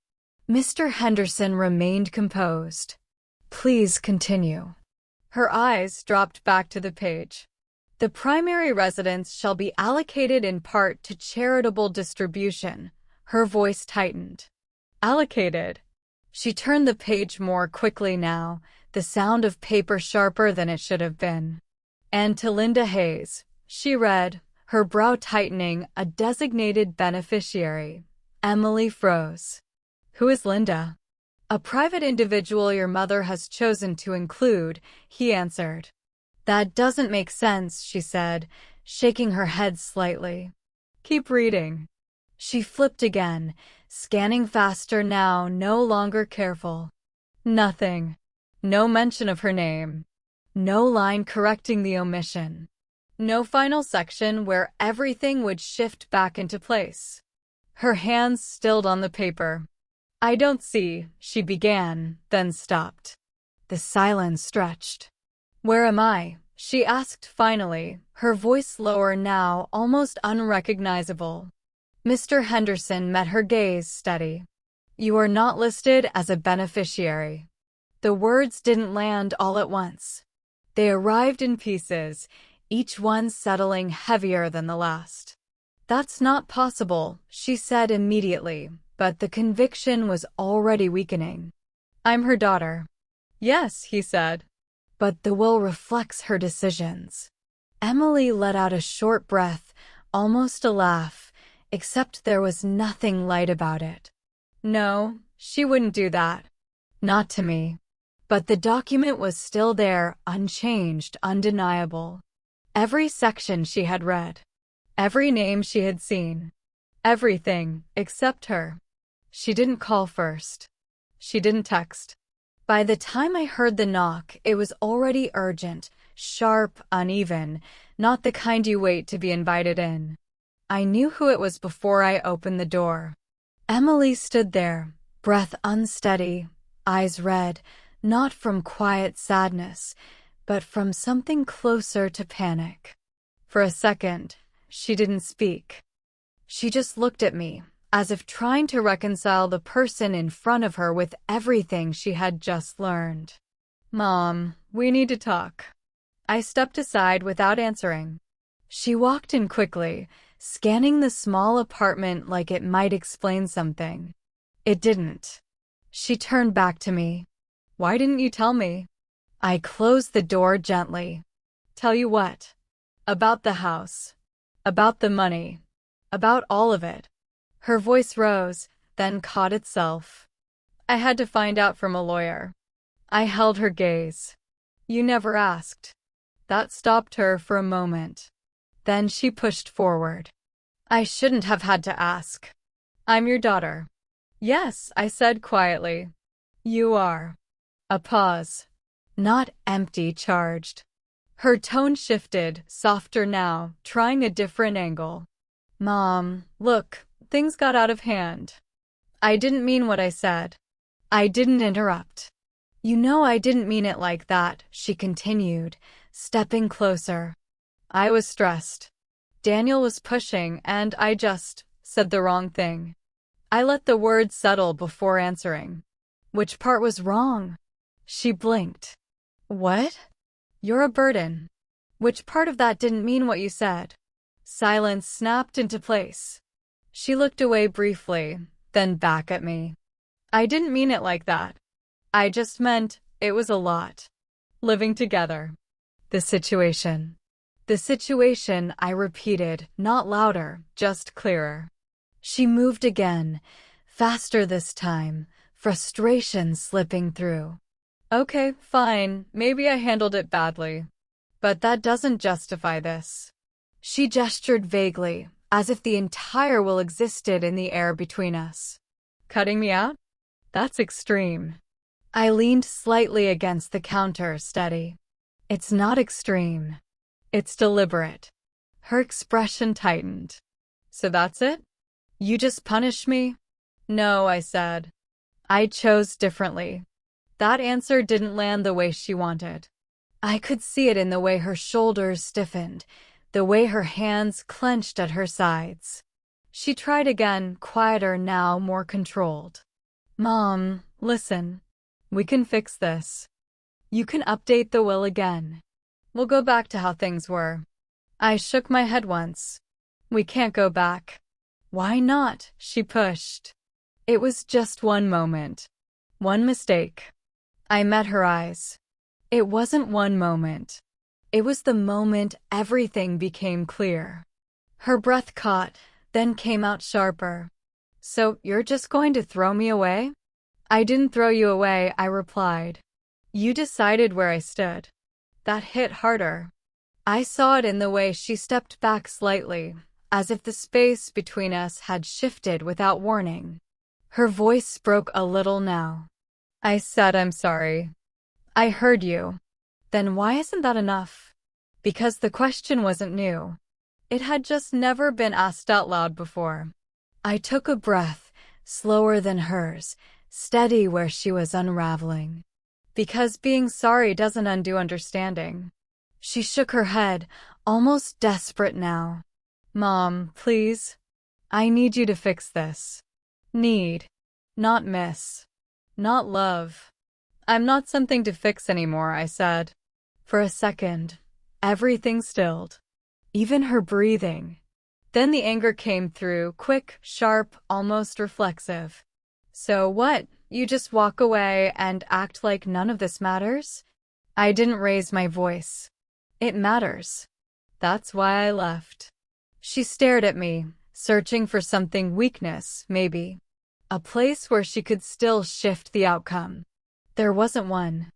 Mr. Henderson remained composed. Please continue. Her eyes dropped back to the page. The primary residence shall be allocated in part to charitable distribution. Her voice tightened. Allocated. She turned the page more quickly now, the sound of paper sharper than it should have been. And to Linda Hayes, she read, her brow tightening, a designated beneficiary. Emily froze. Who is Linda? A private individual your mother has chosen to include, he answered. That doesn't make sense, she said, shaking her head slightly. Keep reading. She flipped again, scanning faster now, no longer careful. Nothing. No mention of her name. No line correcting the omission. No final section where everything would shift back into place. Her hands stilled on the paper. I don't see, she began, then stopped. The silence stretched. Where am I? She asked finally, her voice lower now, almost unrecognizable. Mr. Henderson met her gaze steady. You are not listed as a beneficiary. The words didn't land all at once. They arrived in pieces, each one settling heavier than the last. That's not possible, she said immediately, but the conviction was already weakening. I'm her daughter. Yes, he said. But the will reflects her decisions. Emily let out a short breath, almost a laugh, except there was nothing light about it. No, she wouldn't do that. Not to me. But the document was still there, unchanged, undeniable. Every section she had read. Every name she had seen. Everything, except her. She didn't call first. She didn't text. By the time I heard the knock, it was already urgent, sharp, uneven, not the kind you wait to be invited in. I knew who it was before I opened the door. Emily stood there, breath unsteady, eyes red, not from quiet sadness, but from something closer to panic. For a second, she didn't speak. She just looked at me, as if trying to reconcile the person in front of her with everything she had just learned. Mom, we need to talk. I stepped aside without answering. She walked in quickly, scanning the small apartment like it might explain something. It didn't. She turned back to me. Why didn't you tell me? I closed the door gently. Tell you what? About the house. About the money. About all of it. Her voice rose, then caught itself. I had to find out from a lawyer. I held her gaze. You never asked. That stopped her for a moment. Then she pushed forward. I shouldn't have had to ask. I'm your daughter. Yes, I said quietly. You are. A pause. Not empty, charged. Her tone shifted, softer now, trying a different angle. Mom, look, things got out of hand. I didn't mean what I said. I didn't interrupt. You know I didn't mean it like that, she continued, stepping closer. I was stressed. Daniel was pushing, and I just said the wrong thing. I let the words settle before answering. Which part was wrong? She blinked. What? You're a burden. Which part of that didn't mean what you said? Silence snapped into place. She looked away briefly, then back at me. I didn't mean it like that. I just meant it was a lot. Living together. The situation. The situation, I repeated, not louder, just clearer. She moved again, faster this time, frustration slipping through. Okay, fine, maybe I handled it badly. But that doesn't justify this. She gestured vaguely, as if the entire will existed in the air between us. Cutting me out? That's extreme. I leaned slightly against the counter, steady. It's not extreme. It's deliberate. Her expression tightened. So that's it? You just punish me? No, I said. I chose differently. That answer didn't land the way she wanted. I could see it in the way her shoulders stiffened, the way her hands clenched at her sides. She tried again, quieter now, more controlled. Mom, listen. We can fix this. You can update the will again. We'll go back to how things were. I shook my head once. We can't go back. Why not? She pushed. It was just one moment. One mistake. I met her eyes. It wasn't one moment. It was the moment everything became clear. Her breath caught, then came out sharper. So you're just going to throw me away? I didn't throw you away, I replied. You decided where I stood. That hit harder. I saw it in the way she stepped back slightly, as if the space between us had shifted without warning. Her voice broke a little now. I said I'm sorry. I heard you. Then why isn't that enough? Because the question wasn't new. It had just never been asked out loud before. I took a breath, slower than hers, steady where she was unraveling. Because being sorry doesn't undo understanding. She shook her head, almost desperate now. Mom, please. I need you to fix this. Need. Not miss. Not love. I'm not something to fix anymore, I said. For a second, everything stilled. Even her breathing. Then the anger came through, quick, sharp, almost reflexive. So what? You just walk away and act like none of this matters? I didn't raise my voice. It matters. That's why I left. She stared at me, searching for something, weakness, maybe. A place where she could still shift the outcome. There wasn't one.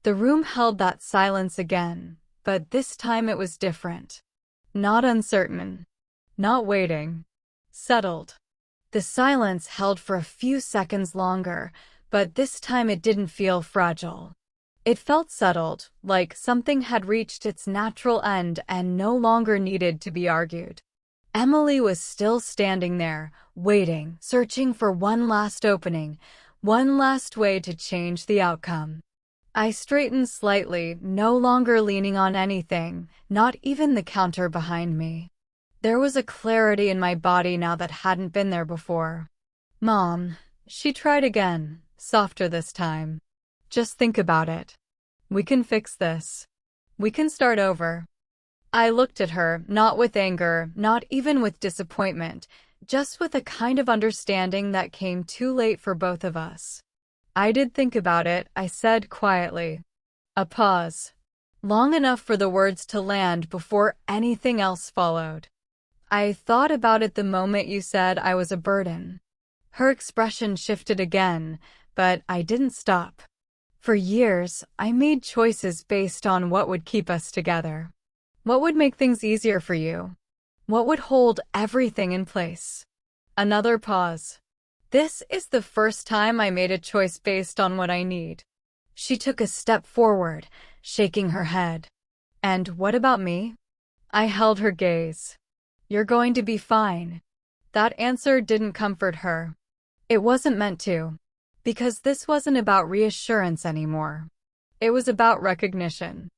The room held that silence again, but this time it was different. Not uncertain. Not waiting. Settled. The silence held for a few seconds longer, but this time it didn't feel fragile. It felt settled, like something had reached its natural end and no longer needed to be argued. Emily was still standing there, waiting, searching for one last opening, one last way to change the outcome. I straightened slightly, no longer leaning on anything, not even the counter behind me. There was a clarity in my body now that hadn't been there before. Mom, she tried again, softer this time. Just think about it. We can fix this. We can start over. I looked at her, not with anger, not even with disappointment, just with a kind of understanding that came too late for both of us. I did think about it, I said quietly. A pause. Long enough for the words to land before anything else followed. I thought about it the moment you said I was a burden. Her expression shifted again, but I didn't stop. For years, I made choices based on what would keep us together. What would make things easier for you? What would hold everything in place? Another pause. This is the first time I made a choice based on what I need. She took a step forward, shaking her head. And what about me? I held her gaze. You're going to be fine. That answer didn't comfort her. It wasn't meant to. Because this wasn't about reassurance anymore. It was about recognition.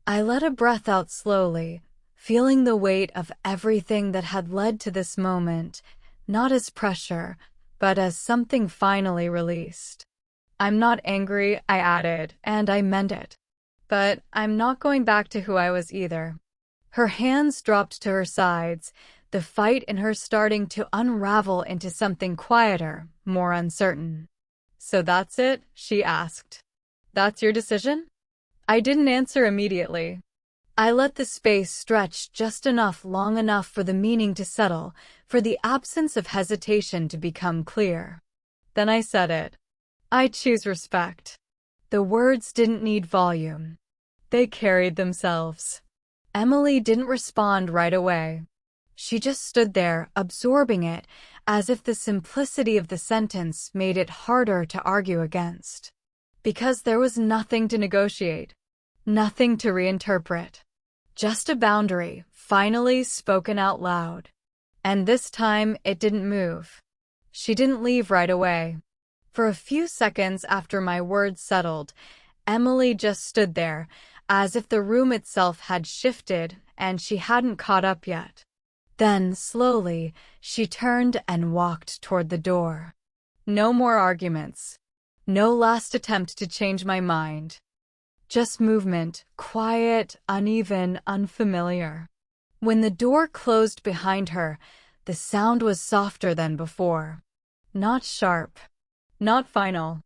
I let a breath out slowly, feeling the weight of everything that had led to this moment, not as pressure, but as something finally released. I'm not angry, I added, and I meant it. But I'm not going back to who I was either. Her hands dropped to her sides, the fight in her starting to unravel into something quieter, more uncertain. "So that's it?" she asked. "That's your decision?" I didn't answer immediately. I let the space stretch just long enough for the meaning to settle, for the absence of hesitation to become clear. Then I said it. "I choose respect." The words didn't need volume. They carried themselves. Emily didn't respond right away. She just stood there, absorbing it, as if the simplicity of the sentence made it harder to argue against. Because there was nothing to negotiate, nothing to reinterpret. Just a boundary, finally spoken out loud. And this time, it didn't move. She didn't leave right away. For a few seconds after my words settled, Emily just stood there, as if the room itself had shifted and she hadn't caught up yet. Then, slowly, she turned and walked toward the door. No more arguments. No last attempt to change my mind. Just movement, quiet, uneven, unfamiliar. When the door closed behind her, the sound was softer than before. Not sharp. Not final.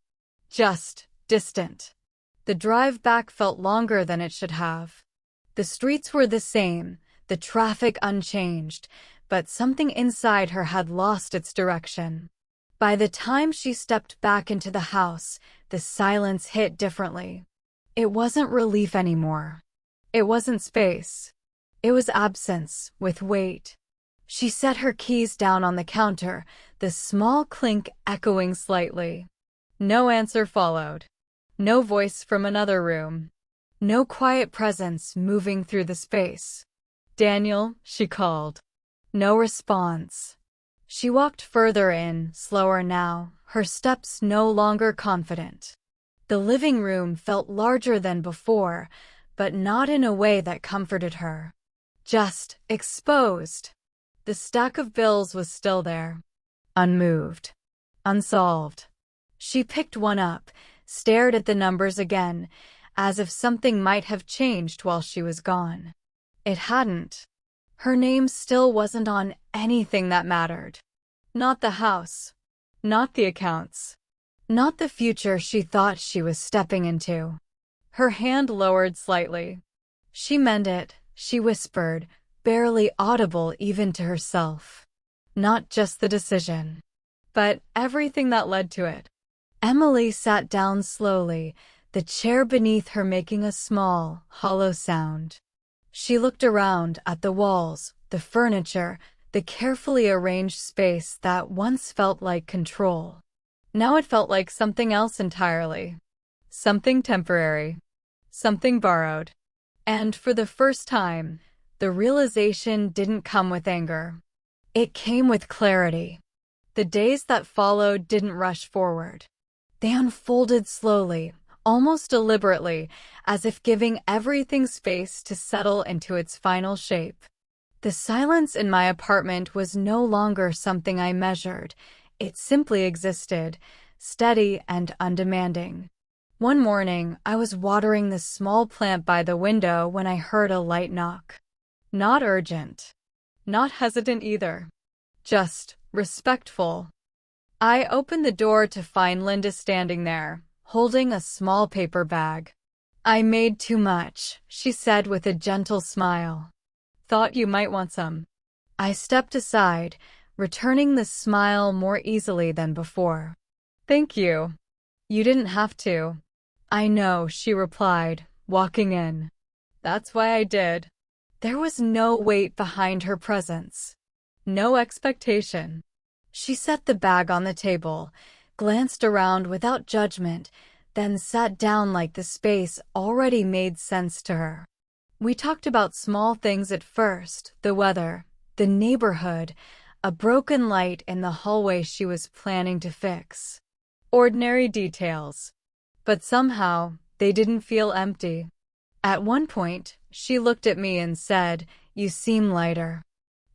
Just distant. The drive back felt longer than it should have. The streets were the same, the traffic unchanged, but something inside her had lost its direction. By the time she stepped back into the house, the silence hit differently. It wasn't relief anymore. It wasn't space. It was absence, with weight. She set her keys down on the counter, the small clink echoing slightly. No answer followed. No voice from another room. No quiet presence moving through the space. "Daniel," she called. No response. She walked further in, slower now, her steps no longer confident. The living room felt larger than before, but not in a way that comforted her. Just exposed. The stack of bills was still there. Unmoved. Unsolved. She picked one up, stared at the numbers again, as if something might have changed while she was gone. It hadn't. Her name still wasn't on anything that mattered. Not the house. Not the accounts. Not the future she thought she was stepping into. Her hand lowered slightly. "She meant it," she whispered, barely audible even to herself. Not just the decision, but everything that led to it. Emily sat down slowly, the chair beneath her making a small, hollow sound. She looked around at the walls, the furniture, the carefully arranged space that once felt like control. Now it felt like something else entirely. Something temporary. Something borrowed. And for the first time, the realization didn't come with anger. It came with clarity. The days that followed didn't rush forward. They unfolded slowly, almost deliberately, as if giving everything space to settle into its final shape. The silence in my apartment was no longer something I measured. It simply existed, steady and undemanding. One morning, I was watering the small plant by the window when I heard a light knock. Not urgent. Not hesitant either. Just respectful. I opened the door to find Linda standing there, holding a small paper bag. "I made too much," she said with a gentle smile. "Thought you might want some." I stepped aside, returning the smile more easily than before. "Thank you. You didn't have to." "I know," she replied, walking in. "That's why I did." There was no weight behind her presence. No expectation. She set the bag on the table, glanced around without judgment, then sat down like the space already made sense to her. We talked about small things at first, the weather, the neighborhood, a broken light in the hallway she was planning to fix. Ordinary details. But somehow, they didn't feel empty. At one point, she looked at me and said, "You seem lighter."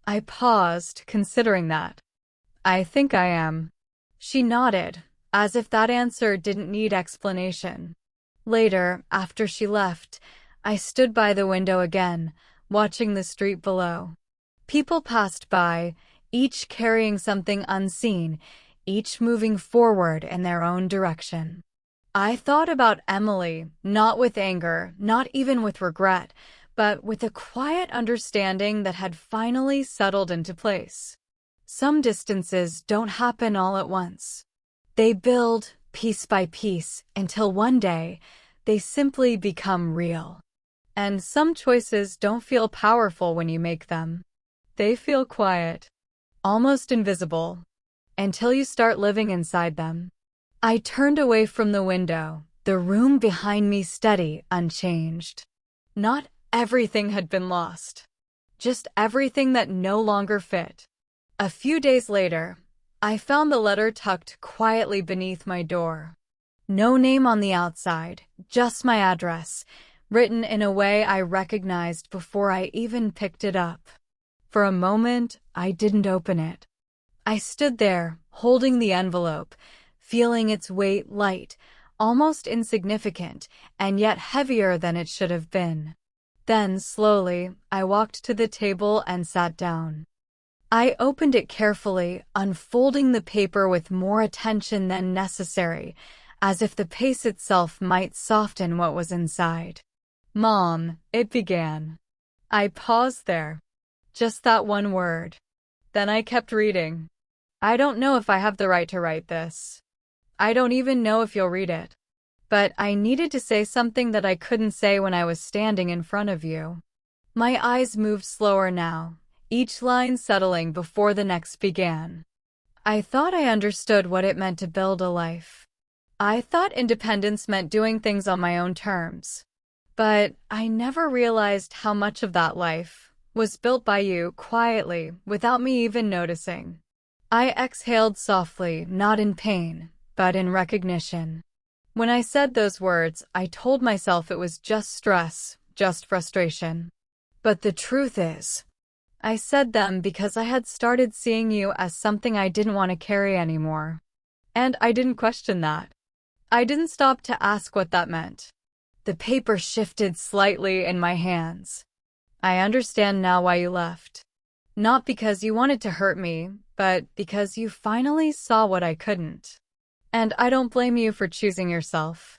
I paused, considering that. "I think I am." She nodded, as if that answer didn't need explanation. Later, after she left, I stood by the window again, watching the street below. People passed by, each carrying something unseen, each moving forward in their own direction. I thought about Emily, not with anger, not even with regret, but with a quiet understanding that had finally settled into place. Some distances don't happen all at once. They build piece by piece until one day they simply become real. And some choices don't feel powerful when you make them. They feel quiet, almost invisible, until you start living inside them. I turned away from the window, the room behind me steady, unchanged. Not everything had been lost, just everything that no longer fit. A few days later, I found the letter tucked quietly beneath my door. No name on the outside, just my address, written in a way I recognized before I even picked it up. For a moment, I didn't open it. I stood there, holding the envelope, feeling its weight light, almost insignificant, and yet heavier than it should have been. Then, slowly, I walked to the table and sat down. I opened it carefully, unfolding the paper with more attention than necessary, as if the pace itself might soften what was inside. "Mom," it began. I paused there. Just that one word. Then I kept reading. "I don't know if I have the right to write this. I don't even know if you'll read it. But I needed to say something that I couldn't say when I was standing in front of you." My eyes moved slower now, each line settling before the next began. I thought I understood what it meant to build a life. I thought independence meant doing things on my own terms. But I never realized how much of that life was built by you quietly, without me even noticing. I exhaled softly, not in pain, but in recognition. When I said those words, I told myself it was just stress, just frustration. But the truth is, I said them because I had started seeing you as something I didn't want to carry anymore. And I didn't question that. I didn't stop to ask what that meant. The paper shifted slightly in my hands. "I understand now why you left. Not because you wanted to hurt me, but because you finally saw what I couldn't. And I don't blame you for choosing yourself.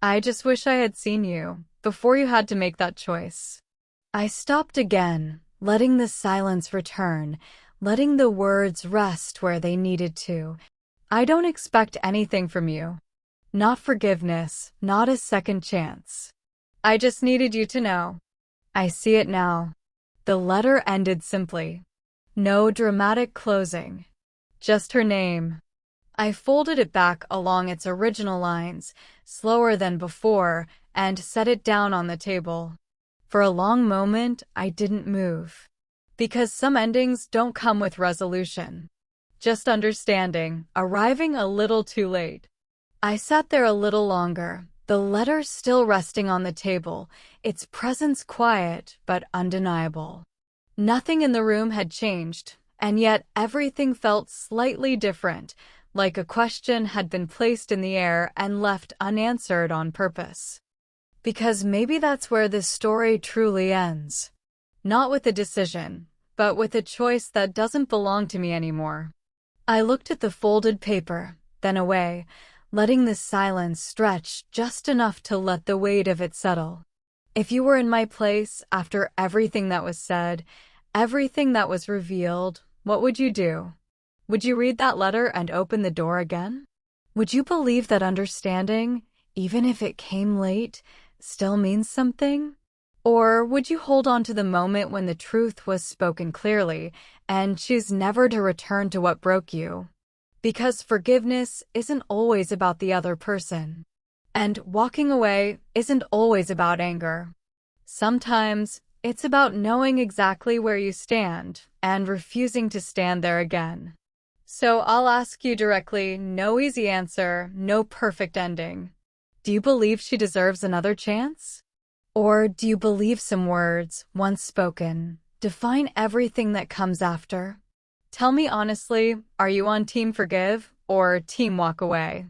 I just wish I had seen you before you had to make that choice." I stopped again, letting the silence return, letting the words rest where they needed to. "I don't expect anything from you. Not forgiveness, not a second chance. I just needed you to know. I see it now." The letter ended simply. No dramatic closing. Just her name. I folded it back along its original lines, slower than before, and set it down on the table. For a long moment, I didn't move. Because some endings don't come with resolution. Just understanding, arriving a little too late. I sat there a little longer, the letter still resting on the table, its presence quiet but undeniable. Nothing in the room had changed, and yet everything felt slightly different, like a question had been placed in the air and left unanswered on purpose. Because maybe that's where this story truly ends. Not with a decision, but with a choice that doesn't belong to me anymore. I looked at the folded paper, then away, letting the silence stretch just enough to let the weight of it settle. If you were in my place after everything that was said, everything that was revealed, what would you do? Would you read that letter and open the door again? Would you believe that understanding, even if it came late, still means something? Or would you hold on to the moment when the truth was spoken clearly and choose never to return to what broke you? Because forgiveness isn't always about the other person. And walking away isn't always about anger. Sometimes it's about knowing exactly where you stand and refusing to stand there again. So I'll ask you directly, no easy answer, no perfect ending. Do you believe she deserves another chance? Or do you believe some words, once spoken, define everything that comes after? Tell me honestly, are you on team forgive or team walk away?